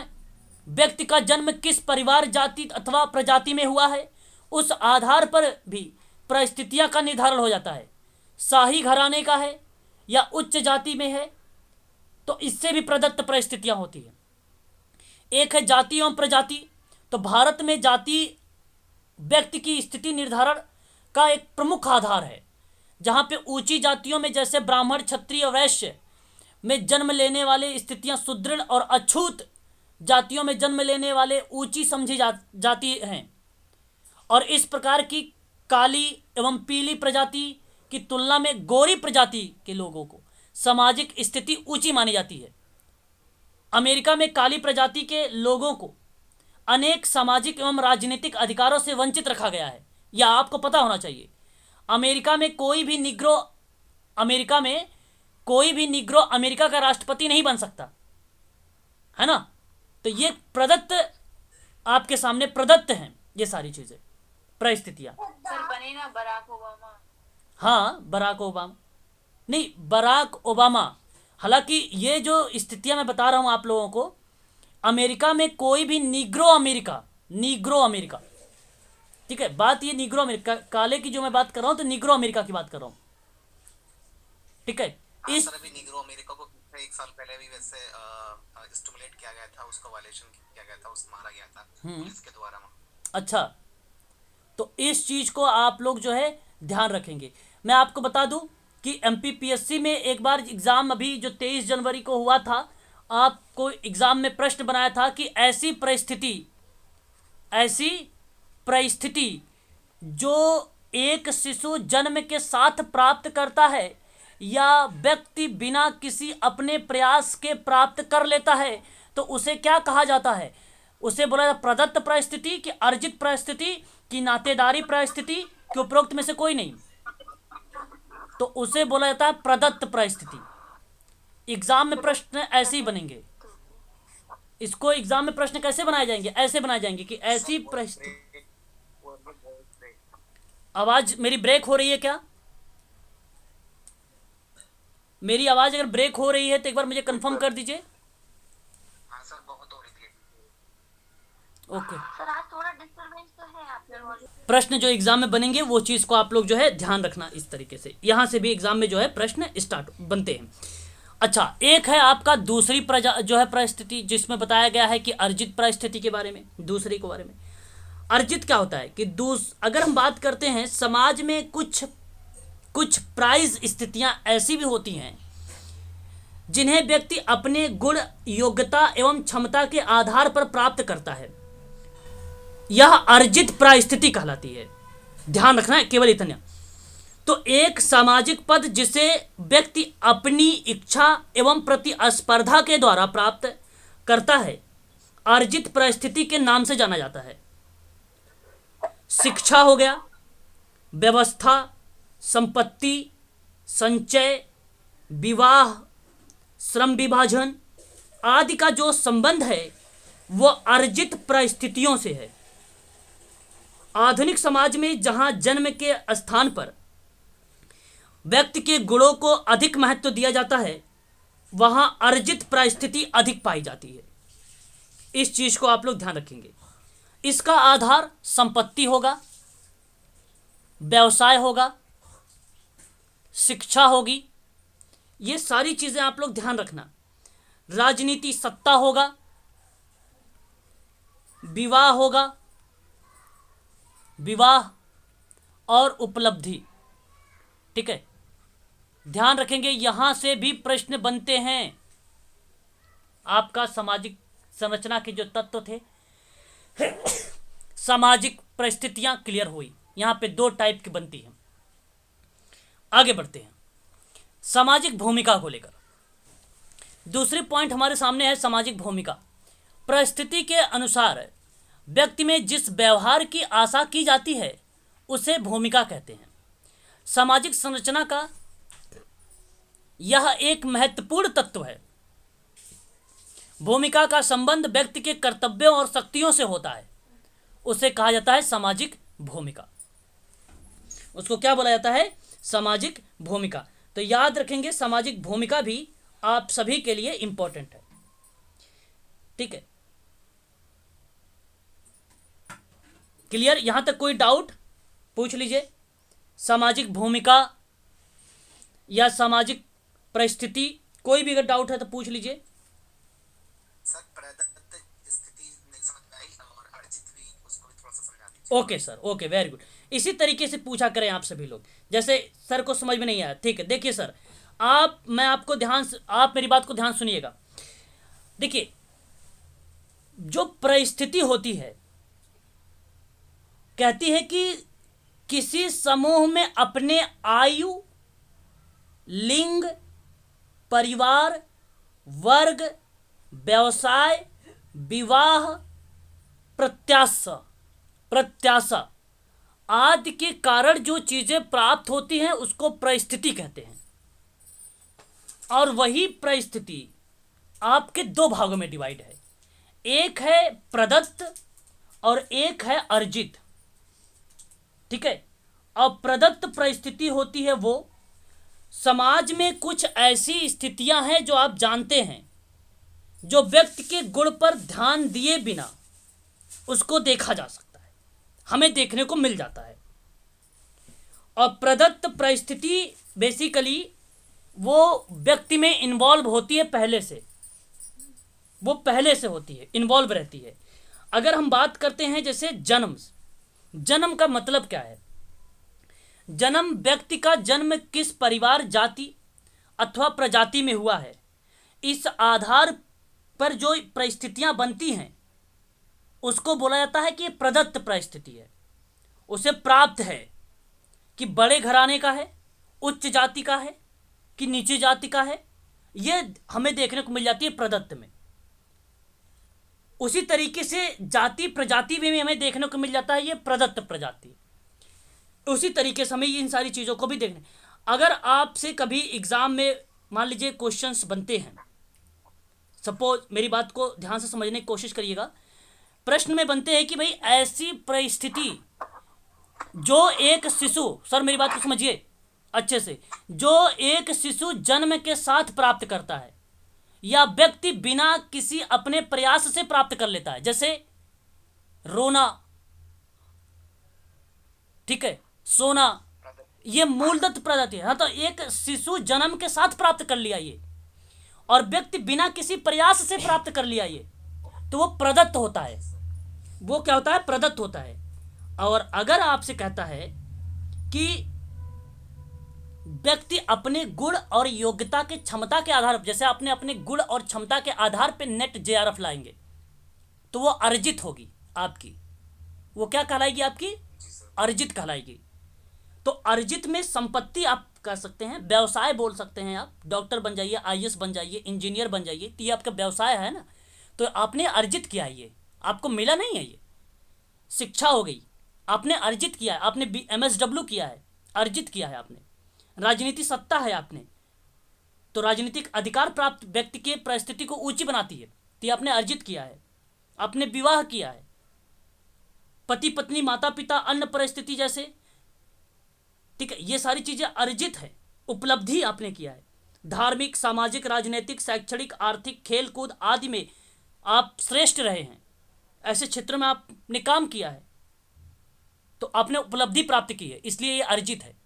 व्यक्ति का जन्म किस परिवार, जाति अथवा प्रजाति में हुआ है, उस आधार पर भी परिस्थितियां का निर्धारण हो जाता है। शाही घराने का है या उच्च जाति में है तो इससे भी प्रदत्त परिस्थितियां होती हैं। एक है जाति एवं प्रजाति। तो भारत में जाति व्यक्ति की स्थिति निर्धारण का एक प्रमुख आधार है, जहां पे ऊंची जातियों में जैसे ब्राह्मण, क्षत्रिय, वैश्य में जन्म लेने वाले स्थितियां सुदृढ़ और अछूत जातियों में जन्म लेने वाले ऊंची समझी जाती हैं। और इस प्रकार की काली एवं पीली प्रजाति की तुलना में गोरी प्रजाति के लोगों को सामाजिक स्थिति ऊंची मानी जाती है। अमेरिका में काली प्रजाति के लोगों को अनेक सामाजिक एवं राजनीतिक अधिकारों से वंचित रखा गया है, यह आपको पता होना चाहिए। अमेरिका में कोई भी निग्रो अमेरिका का राष्ट्रपति नहीं बन सकता, है ना। तो ये प्रदत्त, आपके सामने प्रदत्त हैं ये सारी चीज़ें। परिस्थितियां। सर बने ना बराक ओबामा। हाँ, बराक ओबामा नहीं, बराक ओबामा। हालांकि ये जो स्थितियां मैं बता रहा हूं आप लोगों को, अमेरिका में कोई भी नीग्रो अमेरिका, ठीक है, बात ये नीग्रो अमेरिका, काले की जो मैं बात कर रहा हूं तो नीग्रो अमेरिका की बात कर रहा हूं, ठीक है। हाँ इस सर, अभी निग्रो अमेरिका को पिछले 1 साल पहले भी वैसे स्टिमुलेट किया गया था, उसका वायलेशन किया गया था, उसको मारा गया था पुलिस के द्वारा। अच्छा, तो इस चीज को आप लोग जो है ध्यान रखेंगे। मैं आपको बता दूं कि एमपीपीएससी में एक बार एग्जाम अभी जो 23 जनवरी को हुआ था, आपको एग्जाम में प्रश्न बनाया था कि ऐसी परिस्थिति जो एक शिशु जन्म के साथ प्राप्त करता है या व्यक्ति बिना किसी अपने प्रयास के प्राप्त कर लेता है, तो उसे क्या कहा जाता है? उसे बोला जाता प्रदत्त परिस्थिति कि अर्जित परिस्थिति कि नातेदारी परिस्थिति कि उपरोक्त में से कोई नहीं, तो उसे बोला जाता है प्रदत्त परिस्थिति। एग्जाम में प्रश्न ऐसे ही बनेंगे। इसको एग्जाम में प्रश्न कैसे बनाए जाएंगे? ऐसे बनाए जाएंगे कि ऐसी परिस्थिति। आवाज मेरी ब्रेक हो रही है क्या? मेरी आवाज अगर ब्रेक हो रही है तो एक बार मुझे कंफर्म कर दीजिए। हाँ सर, बहुत हो रही थी। ओके। सर आज थोड़ा डिस्टरबेंस तो है आपके वॉल्यूम। प्रश्न जो एग्जाम में बनेंगे वो चीज को आप लोग जो है ध्यान रखना। इस तरीके से यहां से भी एग्जाम में जो है प्रश्न स्टार्ट बनते हैं। अच्छा, एक है आपका दूसरी जो है परिस्थिति, जिसमें बताया गया है कि अर्जित परिस्थिति के बारे में। दूसरी के बारे में अर्जित क्या होता है कि अगर हम बात करते हैं समाज में कुछ प्राइज स्थितियां ऐसी भी होती हैं जिन्हें व्यक्ति अपने गुण, योग्यता एवं क्षमता के आधार पर प्राप्त करता है। यह अर्जित परिस्थिति कहलाती है। ध्यान रखना है, केवल इतना। तो एक सामाजिक पद जिसे व्यक्ति अपनी इच्छा एवं प्रतिस्पर्धा के द्वारा प्राप्त करता है, अर्जित परिस्थिति के नाम से जाना जाता है। शिक्षा हो गया, व्यवस्था, संपत्ति, संचय, विवाह, श्रम विभाजन आदि का जो संबंध है वह अर्जित परिस्थितियों से है। आधुनिक समाज में जहां जन्म के स्थान पर व्यक्ति के गुणों को अधिक महत्व दिया जाता है, वहां अर्जित परिस्थिति अधिक पाई जाती है। इस चीज को आप लोग ध्यान रखेंगे। इसका आधार संपत्ति होगा, व्यवसाय होगा, शिक्षा होगी, ये सारी चीजें आप लोग ध्यान रखना। राजनीति, सत्ता होगा, विवाह होगा, विवाह और उपलब्धि, ठीक है। ध्यान रखेंगे, यहां से भी प्रश्न बनते हैं। आपका सामाजिक संरचना के जो तत्व थे, सामाजिक परिस्थितियां क्लियर हुई। यहां पे 2 टाइप की बनती हैं। आगे बढ़ते हैं सामाजिक भूमिका को लेकर। दूसरी पॉइंट हमारे सामने है सामाजिक भूमिका। परिस्थिति के अनुसार व्यक्ति में जिस व्यवहार की आशा की जाती है उसे भूमिका कहते हैं। सामाजिक संरचना का यह एक महत्वपूर्ण तत्व है। भूमिका का संबंध व्यक्ति के कर्तव्यों और शक्तियों से होता है, उसे कहा जाता है सामाजिक भूमिका। उसको क्या बोला जाता है? सामाजिक भूमिका। तो याद रखेंगे, सामाजिक भूमिका भी आप सभी के लिए इंपॉर्टेंट है, ठीक है। क्लियर? यहां तक कोई डाउट पूछ लीजिए। सामाजिक भूमिका या सामाजिक परिस्थिति, कोई भी अगर डाउट है तो पूछ लीजिए। सर, प्रदत्त स्थिति नहीं समझ में आई और अर्जित भी, उसको भी थोड़ा सा समझा दीजिए। Okay sir, okay, very good. इसी तरीके से पूछा करें आप सभी लोग। जैसे सर को समझ में नहीं आया, ठीक है। देखिए सर, आप मेरी बात को ध्यान सुनिएगा। देखिए, जो परिस्थिति होती है कहती है कि किसी समूह में अपने आयु, लिंग, परिवार, वर्ग, व्यवसाय, विवाह, प्रत्याशा आदि के कारण जो चीजें प्राप्त होती हैं उसको परिस्थिति कहते हैं। और वही परिस्थिति आपके 2 भागों में डिवाइड है। एक है प्रदत्त और एक है अर्जित। ठीक है। और प्रदत्त परिस्थिति होती है वो, समाज में कुछ ऐसी स्थितियां हैं जो आप जानते हैं, जो व्यक्ति के गुण पर ध्यान दिए बिना उसको देखा जा सकता है, हमें देखने को मिल जाता है। और प्रदत्त परिस्थिति बेसिकली वो व्यक्ति में इन्वॉल्व होती है पहले से, वो पहले से होती है, इन्वॉल्व रहती है। अगर हम बात करते हैं जैसे जन्म का मतलब क्या है? जन्म, व्यक्ति का जन्म किस परिवार, जाति अथवा प्रजाति में हुआ है, इस आधार पर जो परिस्थितियां बनती हैं उसको बोला जाता है कि ये प्रदत्त परिस्थिति है, उसे प्राप्त है, कि बड़े घराने का है, उच्च जाति का है कि नीचे जाति का है, ये हमें देखने को मिल जाती है प्रदत्त में। उसी तरीके से जाति प्रजाति में भी हमें देखने को मिल जाता है ये प्रदत्त प्रजाति। उसी तरीके से हमें इन सारी चीज़ों को भी देखने, अगर आपसे कभी एग्जाम में मान लीजिए क्वेश्चंस बनते हैं, सपोज मेरी बात को ध्यान से समझने की कोशिश करिएगा, प्रश्न में बनते हैं कि भाई ऐसी परिस्थिति जो एक शिशु, सर मेरी बात को समझिए अच्छे से, जो एक शिशु जन्म के साथ प्राप्त करता है या व्यक्ति बिना किसी अपने प्रयास से प्राप्त कर लेता है, जैसे रोना, ठीक है, सोना, ये मूलदत्त प्रजाति है। हाँ, तो एक शिशु जन्म के साथ प्राप्त कर लिया ये, और व्यक्ति बिना किसी प्रयास से प्राप्त कर लिया ये, तो वो प्रदत्त होता है। वो क्या होता है? प्रदत्त होता है। और अगर आपसे कहता है कि व्यक्ति अपने गुण और योग्यता के क्षमता के आधार पर, जैसे आपने अपने गुण और क्षमता के आधार पर नेट जेआरएफ लाएंगे, तो वो अर्जित होगी आपकी। वो क्या कहलाएगी? आपकी अर्जित कहलाएगी। तो अर्जित में संपत्ति आप कर सकते हैं, व्यवसाय बोल सकते हैं, आप डॉक्टर बन जाइए, आईएएस बन जाइए, इंजीनियर बन जाइए, तो ये आपका व्यवसाय है ना। तो आपने अर्जित किया है, ये आपको मिला नहीं है, ये शिक्षा हो गई, आपने अर्जित किया है, आपने एमएसडब्ल्यू किया है, अर्जित किया है आपने। राजनीति सत्ता है आपने, तो राजनीतिक अधिकार प्राप्त व्यक्ति के परिस्थिति को ऊंची बनाती है, तो ये आपने अर्जित किया है। आपने विवाह किया है, पति पत्नी माता पिता अन्न परिस्थिति जैसे, ठीक है, ये सारी चीजें अर्जित है, उपलब्धि आपने किया है। धार्मिक, सामाजिक, राजनीतिक, शैक्षणिक, आर्थिक, खेल कूद आदि में आप श्रेष्ठ रहे हैं, ऐसे क्षेत्र में आपने काम किया है, तो आपने उपलब्धि प्राप्त की है, इसलिए ये अर्जित है।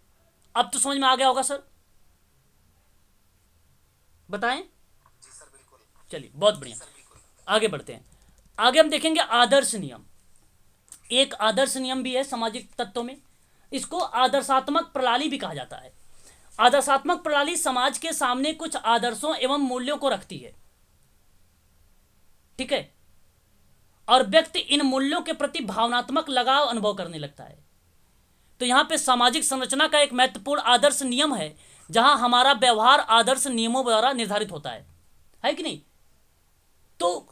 अब तो समझ में आ गया होगा सर, बताएं? जी सर बिल्कुल। चलिए बहुत बढ़िया, आगे बढ़ते हैं। आगे हम देखेंगे आदर्श नियम। एक आदर्श नियम भी है सामाजिक तत्वों में, इसको आदर्शात्मक प्रणाली भी कहा जाता है। आदर्शात्मक प्रणाली समाज के सामने कुछ आदर्शों एवं मूल्यों को रखती है, ठीक है, और व्यक्ति इन मूल्यों के प्रति भावनात्मक लगाव अनुभव करने लगता है। तो यहां पे सामाजिक संरचना का एक महत्वपूर्ण आदर्श नियम है, जहां हमारा व्यवहार आदर्श नियमों द्वारा निर्धारित होता है कि नहीं? तो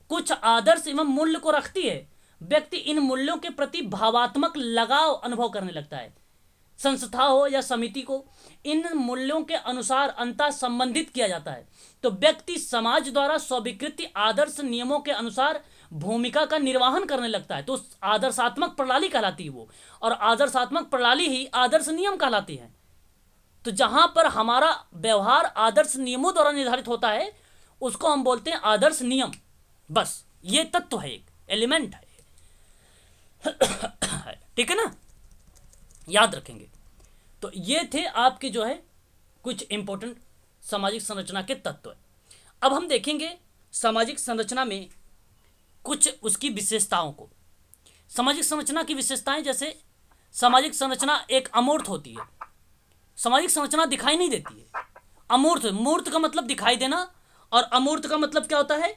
कुछ आदर्श एवं मूल्य को रखती है, व्यक्ति इन मूल्यों के प्रति भावात्मक लगाव अनुभव करने लगता है। संस्था हो या समिति को इन मूल्यों के अनुसार अंतः संबंधित किया जाता है, तो व्यक्ति समाज द्वारा स्वीकृत आदर्श नियमों के अनुसार भूमिका का निर्वहन करने लगता है, तो आदर्शात्मक प्रणाली कहलाती है वो, और आदर्शात्मक प्रणाली ही आदर्श नियम कहलाती है। तो जहां पर हमारा व्यवहार आदर्श नियमों द्वारा निर्धारित होता है, उसको हम बोलते हैं आदर्श नियम। बस ये तत्व है, एक एलिमेंट है, ठीक है ना, याद रखेंगे। तो ये थे आपके जो है कुछ इंपॉर्टेंट सामाजिक संरचना के तत्व। अब हम देखेंगे सामाजिक संरचना में कुछ उसकी विशेषताओं को। सामाजिक संरचना की विशेषताएं, जैसे सामाजिक संरचना एक अमूर्त होती है, सामाजिक संरचना दिखाई नहीं देती है, अमूर्त। मूर्त का मतलब दिखाई देना, और अमूर्त का मतलब क्या होता है?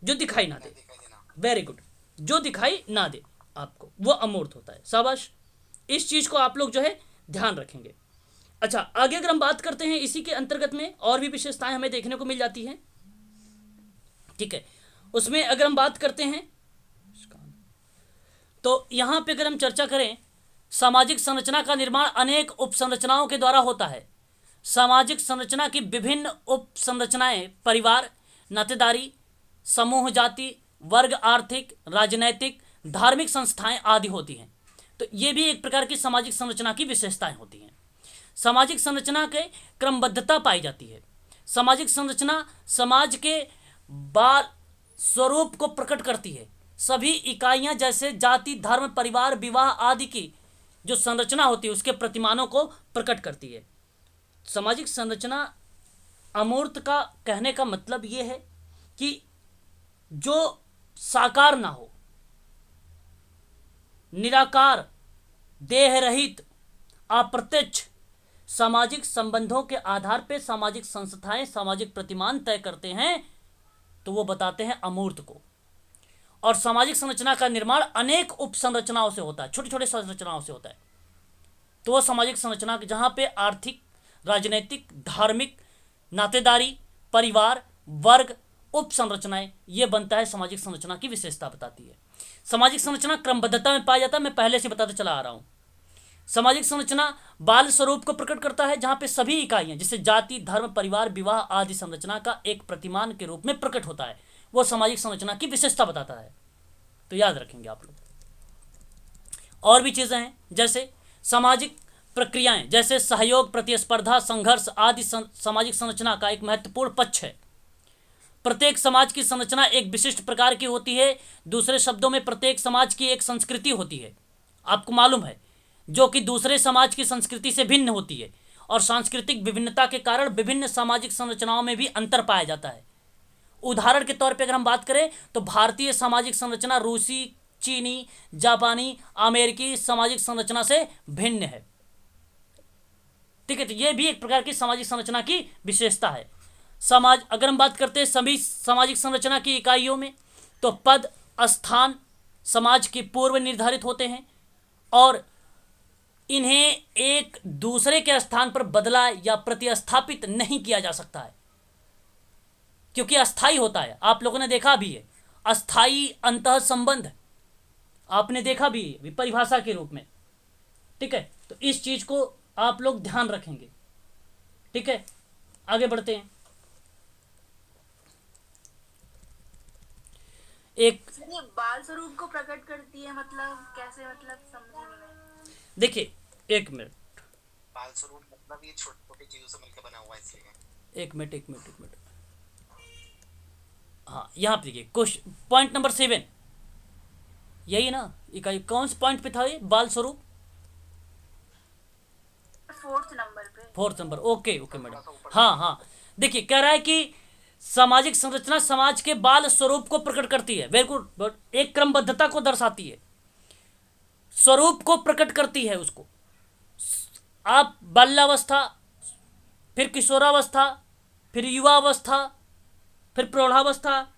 जो दिखाई ना दे। वेरी गुड, जो दिखाई ना दे आपको, वो अमूर्त होता है। शाबाश, इस चीज को आप लोग जो है ध्यान रखेंगे। अच्छा, आगे अगर हम बात करते हैं, इसी के अंतर्गत में और भी विशेषताएं हमें देखने को मिल जाती हैं, ठीक है। उसमें अगर हम बात करते हैं, तो यहां पे अगर हम चर्चा करें, सामाजिक संरचना का निर्माण अनेक उप संरचनाओं के द्वारा होता है। सामाजिक संरचना की विभिन्न उप संरचनाएं परिवार, नातेदारी, समूह, जाति, वर्ग, आर्थिक, राजनैतिक, धार्मिक संस्थाएं आदि होती हैं। तो ये भी एक प्रकार की सामाजिक संरचना की विशेषताएं होती हैं। सामाजिक संरचना के क्रमबद्धता पाई जाती है। सामाजिक संरचना समाज के बाल स्वरूप को प्रकट करती है। सभी इकाइयां जैसे जाति, धर्म, परिवार, विवाह आदि की जो संरचना होती है उसके प्रतिमानों को प्रकट करती है। सामाजिक संरचना अमूर्त का कहने का मतलब ये है कि जो साकार ना हो, निराकार, देह रहित, अप्रत्यक्ष सामाजिक संबंधों के आधार पर सामाजिक संस्थाएं सामाजिक प्रतिमान तय करते हैं, तो वो बताते हैं अमूर्त को। और सामाजिक संरचना का निर्माण अनेक उप संरचनाओं से होता है, छोटी छोटी संरचनाओं से होता है। तो वो सामाजिक संरचना जहाँ पे आर्थिक, राजनीतिक, धार्मिक, नातेदारी, परिवार, वर्ग, उप संरचनाएं, ये बनता है सामाजिक संरचना की विशेषता बताती है। सामाजिक संरचना क्रमबद्धता में पाया जाता है, मैं पहले से बताते चला आ रहा हूँ। सामाजिक संरचना बाल स्वरूप को प्रकट करता है, जहाँ पे सभी इकाइयाँ जैसे जाति, धर्म, परिवार, विवाह आदि संरचना का एक प्रतिमान के रूप में प्रकट होता है, वो सामाजिक संरचना की विशेषता बताता है। तो याद रखेंगे आप लोग। और भी चीजें हैं जैसे सामाजिक प्रक्रियाएं, जैसे सहयोग, प्रतिस्पर्धा, संघर्ष आदि सामाजिक संरचना का एक महत्वपूर्ण पक्ष है। प्रत्येक समाज की संरचना एक विशिष्ट प्रकार की होती है। दूसरे शब्दों में प्रत्येक समाज की एक संस्कृति होती है, आपको मालूम है, जो कि दूसरे समाज की संस्कृति से भिन्न होती है। और सांस्कृतिक विभिन्नता के कारण विभिन्न सामाजिक संरचनाओं में भी अंतर पाया जाता है। उदाहरण के तौर पे अगर हम बात करें तो भारतीय सामाजिक संरचना रूसी, चीनी, जापानी, अमेरिकी सामाजिक संरचना से भिन्न है। ठीक है, तो ये भी एक प्रकार की सामाजिक संरचना की विशेषता है। समाज अगर हम बात करते हैं सभी सामाजिक संरचना की इकाइयों में, तो पद, स्थान समाज के पूर्व निर्धारित होते हैं और इन्हें एक दूसरे के स्थान पर बदला या प्रतिस्थापित नहीं किया जा सकता है, क्योंकि अस्थाई होता है। आप लोगों ने देखा भी है अस्थाई अंतः संबंध, आपने देखा भी है परिभाषा के रूप में। ठीक है, तो इस चीज को आप लोग ध्यान रखेंगे। ठीक है, आगे बढ़ते हैं। एक ये बाल स्वरूप को प्रकट करती है, मतलब कैसे, मतलब समझने में। देखिए, एक मिनट, बाल स्वरूप मतलब ये छोटी छोटी चीजों से मिलकर बना हुआ है, इसलिए। एक मिनट। हाँ, यहाँ पे देखिए क्वेश्चन पॉइंट नंबर 7, यही ना इकाई, कौन से पॉइंट पे था ये बाल स्वरूप? 4th नंबर पे। 4th number, okay madam. हाँ, देखिए कह रहा है कि सामाजिक संरचना समाज के बाल स्वरूप को प्रकट करती है। वेरी गुड, एक क्रमबद्धता को दर्शाती है, स्वरूप को प्रकट करती है। उसको आप बाल्यावस्था, फिर किशोरावस्था, फिर युवावस्था, फिर प्रौढ़ावस्था,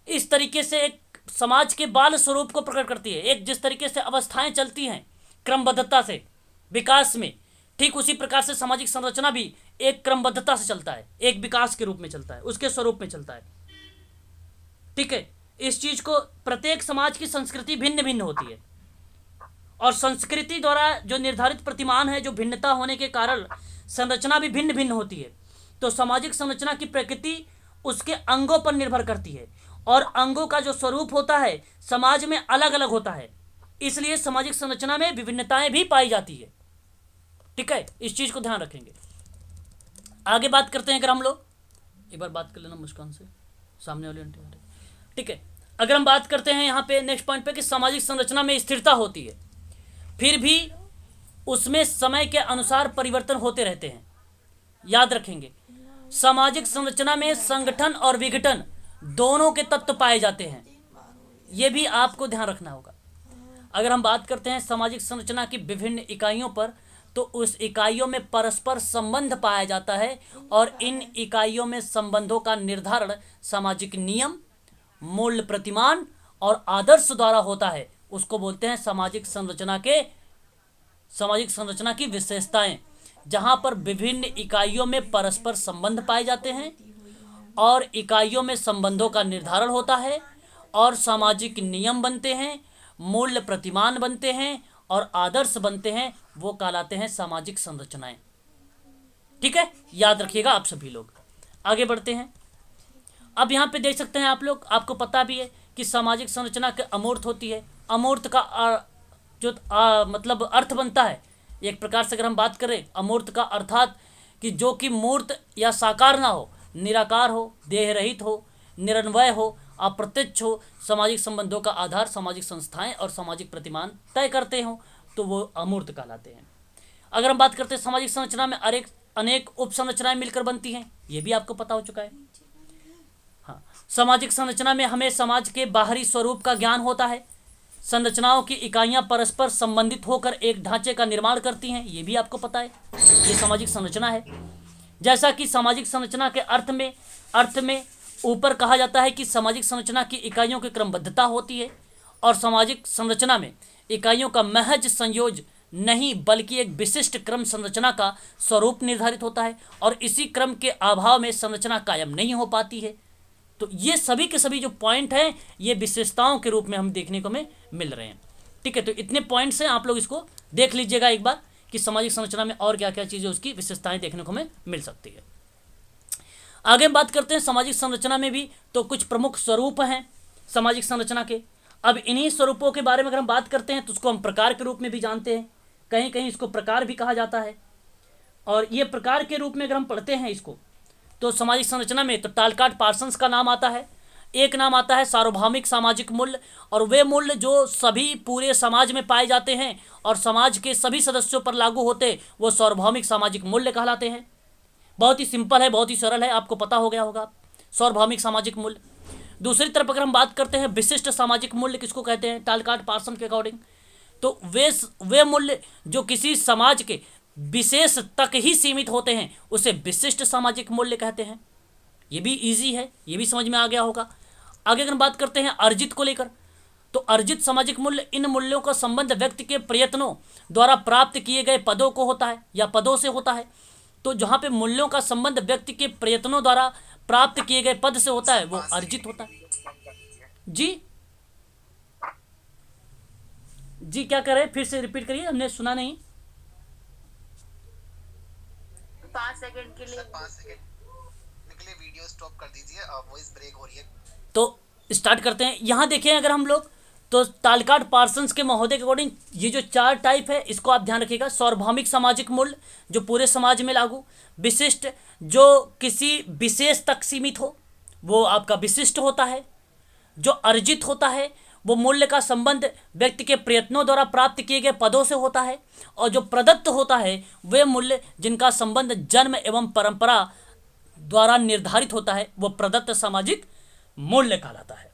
इस तरीके से एक समाज के बाल स्वरूप को प्रकट करती है। एक जिस तरीके से अवस्थाएं चलती हैं क्रमबद्धता से विकास में, ठीक उसी प्रकार से सामाजिक संरचना भी एक क्रमबद्धता से चलता है, एक विकास के रूप में चलता है, उसके स्वरूप में चलता है। ठीक है, इस चीज को प्रत्येक समाज की संस्कृति भिन्न भिन्न होती है और संस्कृति द्वारा जो निर्धारित प्रतिमान है, जो भिन्नता होने के कारण संरचना भी भिन्न भिन्न होती है। तो सामाजिक संरचना की प्रकृति उसके अंगों पर निर्भर करती है और अंगों का जो स्वरूप होता है समाज में अलग अलग होता है, इसलिए सामाजिक संरचना में विभिन्नताएं भी पाई जाती है। ठीक है, इस चीज को ध्यान रखेंगे। आगे बात करते हैं, अगर हम लोग एक बार बात कर लेना मुस्कान से, सामने वाले आंटी। ठीक है, अगर हम बात करते हैं यहाँ पे नेक्स्ट पॉइंट पे कि सामाजिक संरचना में स्थिरता होती है, फिर भी उसमें समय के अनुसार परिवर्तन होते रहते हैं। याद रखेंगे, सामाजिक संरचना में संगठन और विघटन दोनों के तत्व पाए जाते हैं, ये भी आपको ध्यान रखना होगा। अगर हम बात करते हैं सामाजिक संरचना की विभिन्न इकाइयों पर, तो उस इकाइयों में परस्पर संबंध पाया जाता है और इन इकाइयों में संबंधों का निर्धारण सामाजिक नियम, मूल्य प्रतिमान और आदर्श द्वारा होता है। उसको बोलते हैं सामाजिक संरचना की विशेषताएं, जहां पर विभिन्न इकाइयों में परस्पर संबंध पाए जाते हैं और इकाइयों में संबंधों का निर्धारण होता है और सामाजिक नियम बनते हैं, मूल्य प्रतिमान बनते हैं और आदर्श बनते हैं, वो कहलाते हैं सामाजिक संरचनाएं। ठीक है, याद रखिएगा आप सभी लोग। आगे बढ़ते हैं। अब यहाँ पे देख सकते हैं आप लोग, आपको पता भी है कि सामाजिक संरचना के अमूर्त होती है। अमूर्त का जो मतलब अर्थ बनता है, एक प्रकार से अगर हम बात करें अमूर्त का, अर्थात कि जो कि मूर्त या साकार ना हो, निराकार हो, देह रहित हो, निरन्वय हो, अप्रत्यक्ष हो, सामाजिक संबंधों का आधार सामाजिक संस्थाएं और सामाजिक प्रतिमान तय करते हो, तो वो अमूर्त कहलाते हैं। अगर हम बात करते हैं सामाजिक संरचना में अनेक उप संरचनाएं मिलकर बनती हैं, ये भी आपको पता हो चुका है। हाँ, सामाजिक संरचना में हमें समाज के बाहरी स्वरूप का ज्ञान होता है। संरचनाओं की इकाइयां परस्पर संबंधित होकर एक ढांचे का निर्माण करती हैं, ये भी आपको पता है, ये सामाजिक संरचना है। जैसा कि सामाजिक संरचना के अर्थ में ऊपर कहा जाता है कि सामाजिक संरचना की इकाइयों की क्रमबद्धता होती है, और सामाजिक संरचना में इकाइयों का महज संयोज नहीं बल्कि एक विशिष्ट क्रम संरचना का स्वरूप निर्धारित होता है, और इसी क्रम के अभाव में संरचना कायम नहीं हो पाती है। तो ये सभी के सभी जो पॉइंट हैं, ये विशेषताओं के रूप में हम देखने को में मिल रहे हैं। ठीक है, तो इतने पॉइंट्स हैं, आप लोग इसको देख लीजिएगा एक बार कि सामाजिक संरचना में और क्या क्या चीज़ें उसकी विशेषताएं देखने को हमें मिल सकती है। आगे हम बात करते हैं सामाजिक संरचना में भी तो कुछ प्रमुख स्वरूप हैं सामाजिक संरचना के। अब इन्हीं स्वरूपों के बारे में अगर हम बात करते हैं तो उसको हम प्रकार के रूप में भी जानते हैं, कहीं कहीं इसको प्रकार भी कहा जाता है। और ये प्रकार के रूप में अगर हम पढ़ते हैं इसको, तो सामाजिक संरचना में तो टालकाट पार्सन्स का नाम आता है, एक नाम आता है सार्वभौमिक सामाजिक मूल्य, और वे मूल्य जो सभी पूरे समाज में पाए जाते हैं और समाज के सभी सदस्यों पर लागू होते, वो सार्वभौमिक सामाजिक मूल्य कहलाते हैं। बहुत ही सिंपल है, बहुत ही सरल है, आपको पता हो गया होगा सार्वभौमिक सामाजिक मूल्य। दूसरी तरफ अगर हम बात करते हैं विशिष्ट सामाजिक मूल्य किसको कहते हैं टालकाट पार्सन के अकॉर्डिंग, तो वे मूल्य जो किसी समाज के विशेष तक ही सीमित होते हैं उसे विशिष्ट सामाजिक मूल्य कहते हैं। ये भी इजी है, ये भी समझ में आ गया होगा। आगे अगर बात करते हैं अर्जित को लेकर, तो अर्जित सामाजिक मूल्य इन मूल्यों का संबंध व्यक्ति के प्रयत्नों द्वारा प्राप्त किए गए पदों को होता है या पदों से होता है। तो जहाँ पे मूल्यों का संबंध व्यक्ति के प्रयत्नों द्वारा प्राप्त किए गए पद से होता है वो अर्जित होता है। जी क्या करें, फिर से रिपीट करिए, हमने सुना नहीं। 5 सेकंड के लिए 5 सेकंड के लिए वीडियो स्टॉप कर दीजिए, वॉइस ब्रेक हो रही है। तो स्टार्ट करते हैं। यहाँ देखें अगर हम लोग तो टालकाट पार्सन्स के महोदय के अकॉर्डिंग ये जो 4 टाइप है इसको आप ध्यान रखिएगा। सार्वभौमिक सामाजिक मूल्य जो पूरे समाज में लागू, विशिष्ट जो किसी विशेष तक सीमित हो वो आपका विशिष्ट होता है, जो अर्जित होता है वो मूल्य का संबंध व्यक्ति के प्रयत्नों द्वारा प्राप्त किए गए पदों से होता है, और जो प्रदत्त होता है वे मूल्य जिनका संबंध जन्म एवं परंपरा द्वारा निर्धारित होता है वो प्रदत्त सामाजिक मूल्य कहलाता है।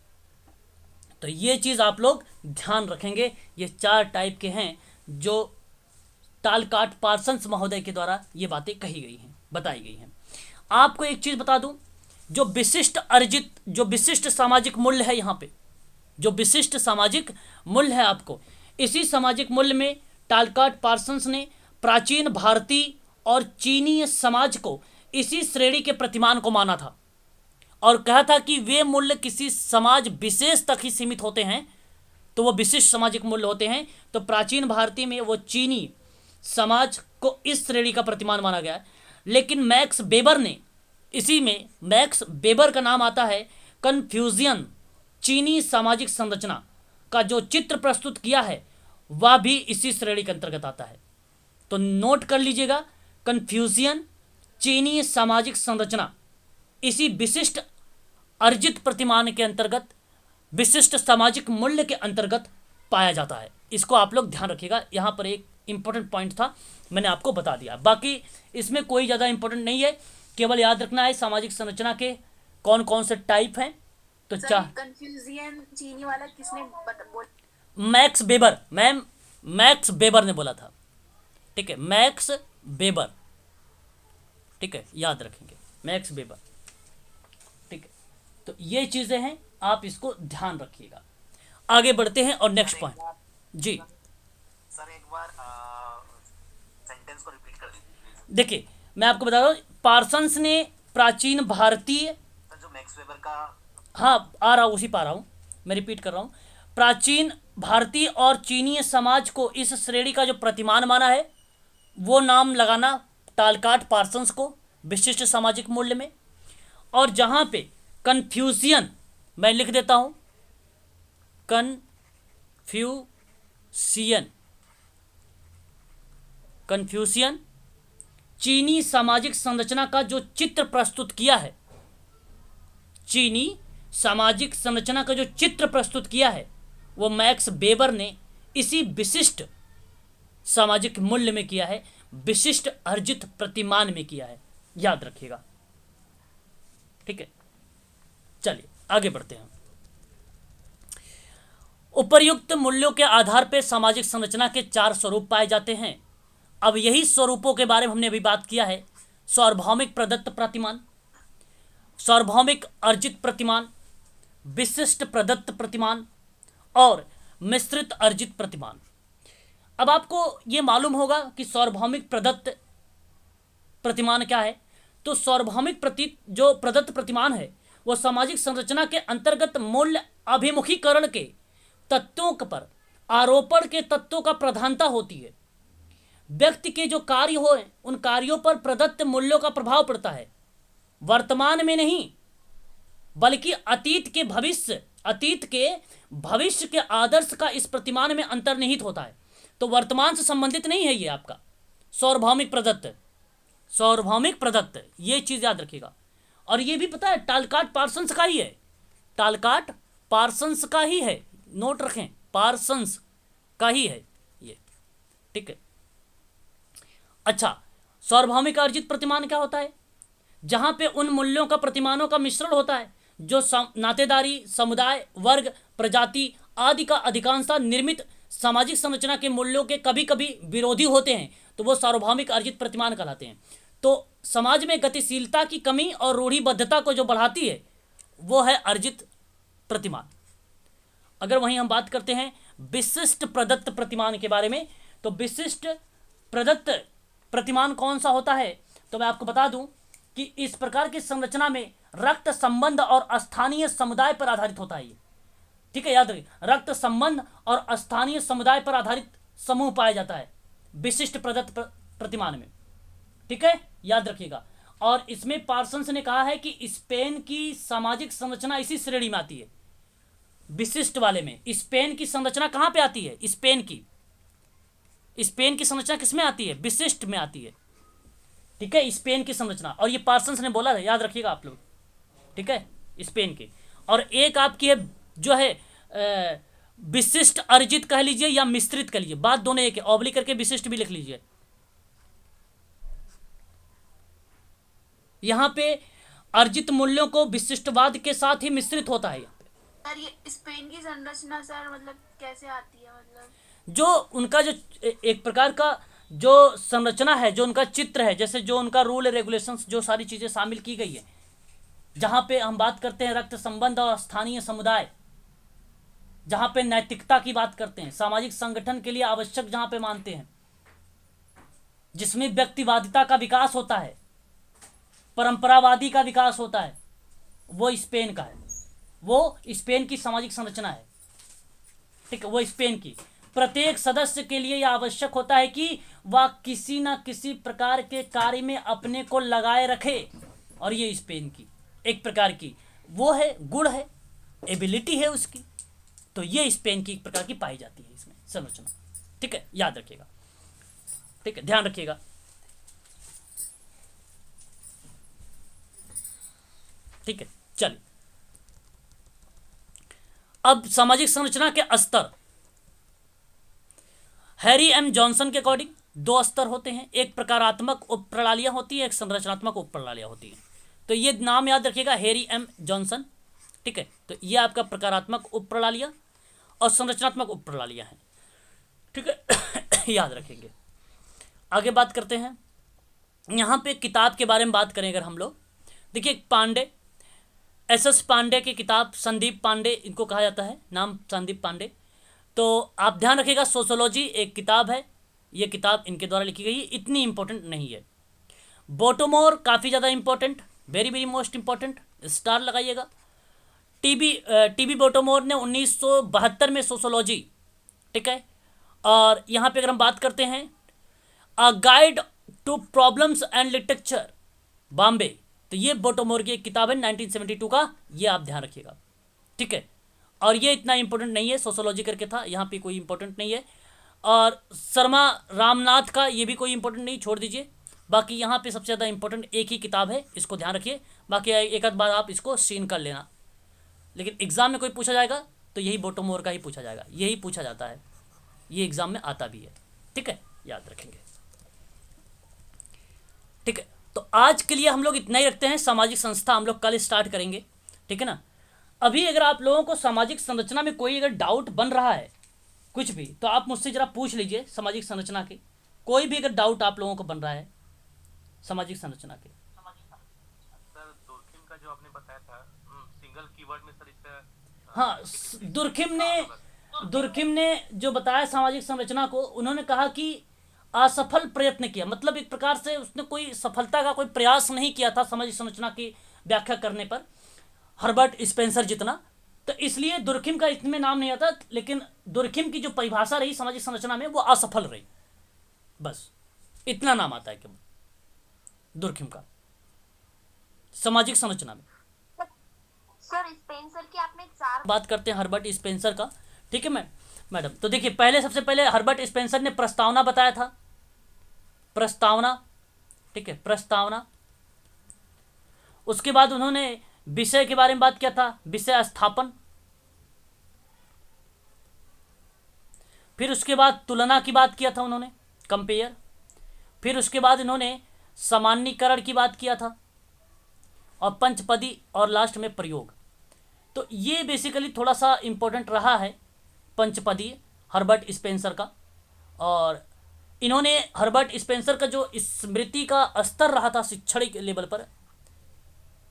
तो ये चीज़ आप लोग ध्यान रखेंगे, ये 4 टाइप के हैं जो टालकाट पार्सन्स महोदय के द्वारा ये बातें कही गई हैं, बताई गई हैं। आपको एक चीज़ बता दूं, जो विशिष्ट अर्जित जो विशिष्ट सामाजिक मूल्य है, यहाँ पे जो विशिष्ट सामाजिक मूल्य है आपको, इसी सामाजिक मूल्य में टालकाट पार्सन्स ने प्राचीन भारतीय और चीनी समाज को इसी श्रेणी के प्रतिमान को माना था और कहा था कि वे मूल्य किसी समाज विशेष तक ही सीमित होते हैं तो वो विशिष्ट सामाजिक मूल्य होते हैं। तो प्राचीन भारतीय में वो चीनी समाज को इस श्रेणी का प्रतिमान माना गया है। लेकिन मैक्स वेबर ने इसी में मैक्स वेबर का नाम आता है, कन्फ्यूजियन चीनी सामाजिक संरचना का जो चित्र प्रस्तुत किया है वह भी इसी श्रेणी के अंतर्गत आता है। तो नोट कर लीजिएगा, कन्फ्यूजियन चीनी सामाजिक संरचना इसी विशिष्ट अर्जित प्रतिमान के अंतर्गत विशिष्ट सामाजिक मूल्य के अंतर्गत पाया जाता है। इसको आप लोग ध्यान रखिएगा, यहाँ पर एक इंपॉर्टेंट पॉइंट था, मैंने आपको बता दिया। बाकी इसमें कोई ज़्यादा इंपॉर्टेंट नहीं है, केवल याद रखना है सामाजिक संरचना के कौन कौन से टाइप हैं। तो कंफ्यूजियन चीनी वाला किसने max weber, ma'am max weber ने बोला था, ठीक है, मैक्स वेबर, ठीक है, याद रखेंगे मैक्स वेबर, ठीक है। तो ये चीज़ें हैं, आप इसको ध्यान रखिएगा। आगे बढ़ते हैं और नेक्स्ट पॉइंट। जी सर एक बार सेंटेंस को रिपीट कर दीजिए। देखिए मैं आपको बता रहा हूँ, पार्सन्स ने प्राचीन भारतीय, जो मैक्स वेबर का, हाँ आ रहा हूँ, उसी पा रहा हूँ, मैं रिपीट कर रहा हूँ, प्राचीन भारतीय और चीनी समाज को इस श्रेणी का जो प्रतिमान माना है वो नाम लगाना टालकाट पार्सन्स को विशिष्ट सामाजिक मूल्य में। और जहाँ पे कन्फ्यूजियन मैं लिख देता हूँ, कन्फ्यूजियन कन्फ्यूशियन चीनी सामाजिक संरचना का जो चित्र प्रस्तुत किया है, चीनी सामाजिक संरचना का जो चित्र प्रस्तुत किया है वो मैक्स वेबर ने इसी विशिष्ट सामाजिक मूल्य में किया है, विशिष्ट अर्जित प्रतिमान में किया है, याद रखिएगा। ठीक है, चलिए आगे बढ़ते हैं। उपर्युक्त मूल्यों के आधार पर सामाजिक संरचना के 4 स्वरूप पाए जाते हैं। अब यही स्वरूपों के बारे में हमने अभी बात किया है। सार्वभौमिक प्रदत्त प्रतिमान, सार्वभौमिक अर्जित प्रतिमान, विशिष्ट प्रदत्त प्रतिमान और मिश्रित अर्जित प्रतिमान। अब आपको ये मालूम होगा कि सार्वभौमिक प्रदत्त प्रतिमान क्या है। तो सार्वभौमिक जो प्रदत्त प्रतिमान है वो सामाजिक संरचना के अंतर्गत मूल्य अभिमुखीकरण के तत्वों पर आरोपण के तत्वों का प्रधानता होती है। व्यक्ति के जो कार्य हो उन कार्यों पर प्रदत्त मूल्यों का प्रभाव पड़ता है, वर्तमान में नहीं बल्कि अतीत के भविष्य के आदर्श का इस प्रतिमान में अंतर्निहित होता है। तो वर्तमान से संबंधित नहीं है ये आपका सार्वभौमिक प्रदत्त, ये चीज याद रखिएगा। और ये भी पता है टालकाट पार्सन्स का ही है, टालकाट पार्सन्स का ही है, नोट रखें, पार्सन्स का ही है ये। ठीक है, अच्छा, सार्वभौमिक अर्जित प्रतिमान क्या होता है? जहां पे उन मूल्यों का प्रतिमानों का मिश्रण होता है जो नातेदारी, समुदाय, वर्ग, प्रजाति आदि का अधिकांशतः निर्मित सामाजिक संरचना के मूल्यों के कभी कभी विरोधी होते हैं, तो वो सार्वभौमिक अर्जित प्रतिमान कहलाते हैं। तो समाज में गतिशीलता की कमी और रूढ़िबद्धता को जो बढ़ाती है वो है अर्जित प्रतिमान। अगर वहीं हम बात करते हैं विशिष्ट प्रदत्त प्रतिमान के बारे में, तो विशिष्ट प्रदत्त प्रतिमान कौन सा होता है? तो मैं आपको बता दूं कि इस प्रकार की संरचना में रक्त संबंध और स्थानीय समुदाय पर आधारित होता है ये। ठीक है, याद रखिए, रक्त संबंध और स्थानीय समुदाय पर आधारित समूह पाया जाता है विशिष्ट प्रदत्त प्रतिमान में। ठीक है, याद रखिएगा। और इसमें पार्सन्स ने कहा है कि स्पेन की सामाजिक संरचना इसी श्रेणी में आती है, विशिष्ट वाले में। स्पेन की संरचना कहां पे आती है? स्पेन की संरचना किसमें आती है? विशिष्ट में आती है। ठीक है, स्पेन की संरचना, और ये पार्सन्स ने बोला है, याद रखिएगा आप लोग। ठीक है, स्पेन की। और एक आपकी है जो है विशिष्ट अर्जित कह लीजिए या मिश्रित कह लीजिए, बात दोनों एक है, ऑब्लिक करके विशिष्ट भी लिख लीजिए। यहां पे अर्जित मूल्यों को विशिष्टवाद के साथ ही मिश्रित होता है। यहाँ पे सर ये स्पेन की संरचना सर मतलब कैसे आती है? मतलब जो उनका जो एक प्रकार का जो संरचना है, जो उनका चित्र है, जैसे जो उनका रूल रेगुलेशंस, जो सारी चीजें शामिल की गई है, जहां पे हम बात करते हैं रक्त संबंध और स्थानीय समुदाय, जहां पे नैतिकता की बात करते हैं, सामाजिक संगठन के लिए आवश्यक जहां पे मानते हैं, जिसमें व्यक्तिवादिता का विकास होता है, परंपरावादी का विकास होता है, वो स्पेन का है, वो स्पेन की सामाजिक संरचना है। ठीक है, वो स्पेन की प्रत्येक सदस्य के लिए यह आवश्यक होता है कि वह किसी न किसी प्रकार के कार्य में अपने को लगाए रखे, और ये स्पेन की एक प्रकार की वो है, गुण है, एबिलिटी है उसकी। तो ये स्पेन की एक प्रकार की पाई जाती है इसमें संरचना। ठीक है, याद रखिएगा। ठीक है, ध्यान रखिएगा। ठीक है, चलिए अब सामाजिक संरचना के स्तर। हैरी एम जॉनसन के अकॉर्डिंग 2 स्तर होते हैं, एक प्रकारात्मक उप प्रणालियां होती है, एक संरचनात्मक उप प्रणालियां होती हैं। तो ये नाम याद रखिएगा, हैरी एम जॉनसन। ठीक है, तो ये आपका प्रकारात्मक उप प्रणालियां और संरचनात्मक उप प्रणालियां हैं। ठीक है, याद रखेंगे। आगे बात करते हैं, यहाँ पे किताब के बारे में बात करें अगर हम लोग, देखिए पांडे, एस पांडे की किताब, संदीप पांडे इनको कहा जाता है, नाम संदीप पांडे। तो आप ध्यान रखिएगा, सोशोलॉजी एक किताब है, ये किताब इनके द्वारा लिखी गई है, इतनी इंपॉर्टेंट नहीं है। बोटोमोर काफ़ी ज़्यादा important, very very most important, star लगाइएगा। टीबी बोटोमोर ने 1972 में सोशोलॉजी, ठीक है। और यहाँ पे अगर हम बात करते हैं a guide to problems and literature Bombay, तो ये बोटोमोर की एक किताब है 1972 का, ये आप ध्यान रखिएगा, ठीक है। और ये इतना इंपॉर्टेंट नहीं है, सोशोलॉजी करके था, यहाँ पे कोई इंपॉर्टेंट नहीं है। और शर्मा रामनाथ का ये भी कोई इंपॉर्टेंट नहीं, छोड़ दीजिए। बाकी यहाँ पे सबसे ज़्यादा इंपॉर्टेंट एक ही किताब है, इसको ध्यान रखिए। बाकी एक आध बार आप इसको सीन कर लेना, लेकिन एग्ज़ाम में कोई पूछा जाएगा तो यही बोटोमोर का ही पूछा जाएगा, यही पूछा जाता है, ये एग्ज़ाम में आता भी है। ठीक है, याद रखेंगे। ठीक है, तो आज के लिए हम लोग इतना ही रखते हैं। सामाजिक संस्था हम लोग कल स्टार्ट करेंगे, ठीक है ना। अभी अगर आप लोगों को सामाजिक संरचना में कोई अगर डाउट बन रहा है कुछ भी, तो आप मुझसे ज़रा पूछ लीजिए सामाजिक संरचना के, कोई भी अगर डाउट आप लोगों को बन रहा है सामाजिक संरचना के। सर दुर्खिम का जो आपने बताया था सिंगल कीवर्ड में, सर इसका हाँ, दुर्खिम ने जो बताया सामाजिक संरचना को, उन्होंने कहा कि असफल प्रयत्न किया, मतलब एक प्रकार से उसने कोई सफलता का कोई प्रयास नहीं किया था सामाजिक संरचना की व्याख्या करने पर हर्बर्ट स्पेंसर जितना, तो इसलिए दुर्खिम का इसमें नाम नहीं आता। लेकिन दुर्खिम की जो परिभाषा रही सामाजिक संरचना में वो असफल रही, बस इतना नाम आता है केवल दुर्खिम का सामाजिक संरचना में। सर स्पेंसर की आपने 4 बात करते हैं हर्बर्ट स्पेंसर का, ठीक है मैडम। तो देखिए, सबसे पहले हर्बर्ट स्पेंसर ने प्रस्तावना बताया था, प्रस्तावना, ठीक है, प्रस्तावना। उसके बाद उन्होंने विषय के बारे में बात किया था, विषय स्थापन। फिर उसके बाद तुलना की बात किया था उन्होंने, कंपेयर। फिर उसके बाद इन्होंने सामान्यीकरण की बात किया था, और पंचपदी, और लास्ट में प्रयोग। तो ये बेसिकली थोड़ा सा इम्पोर्टेंट रहा है पंचपदी हर्बर्ट स्पेंसर का। और इन्होंने हर्बर्ट स्पेंसर का जो स्मृति का स्तर रहा था शिक्षण लेवल पर,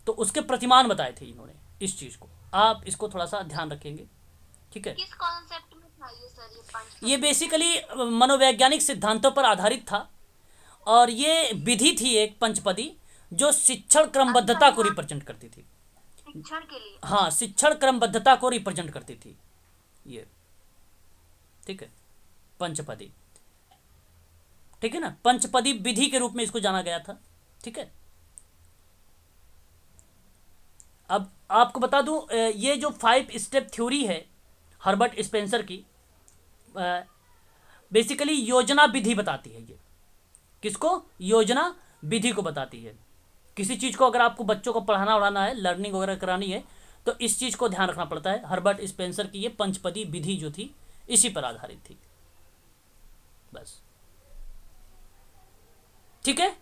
तो उसके प्रतिमान बताए थे इन्होंने इस चीज़ को। आप इसको थोड़ा सा ध्यान रखेंगे, ठीक है। किस कॉन्सेप्ट में था ये सर, ये पंच? ये बेसिकली मनोवैज्ञानिक सिद्धांतों पर आधारित था, और ये विधि थी एक पंचपदी जो शिक्षण क्रमबद्धता को रिप्रेजेंट करती थी। शिक्षण के लिए? हाँ, शिक्षण क्रमबद्धता को रिप्रेजेंट करती थी ये, ठीक है, पंचपदी, ठीक है ना। पंचपदी विधि के रूप में इसको जाना गया था, ठीक है। अब आपको बता दूं, ये जो 5 स्टेप थ्योरी है हर्बर्ट स्पेंसर की, बेसिकली योजना विधि बताती है। ये किसको? योजना विधि को बताती है। किसी चीज़ को अगर आपको बच्चों को पढ़ाना उड़ाना है, लर्निंग वगैरह करानी है, तो इस चीज़ को ध्यान रखना पड़ता है। हर्बर्ट स्पेंसर की ये पंचपदी विधि जो थी इसी पर आधारित थी, बस, ठीक है।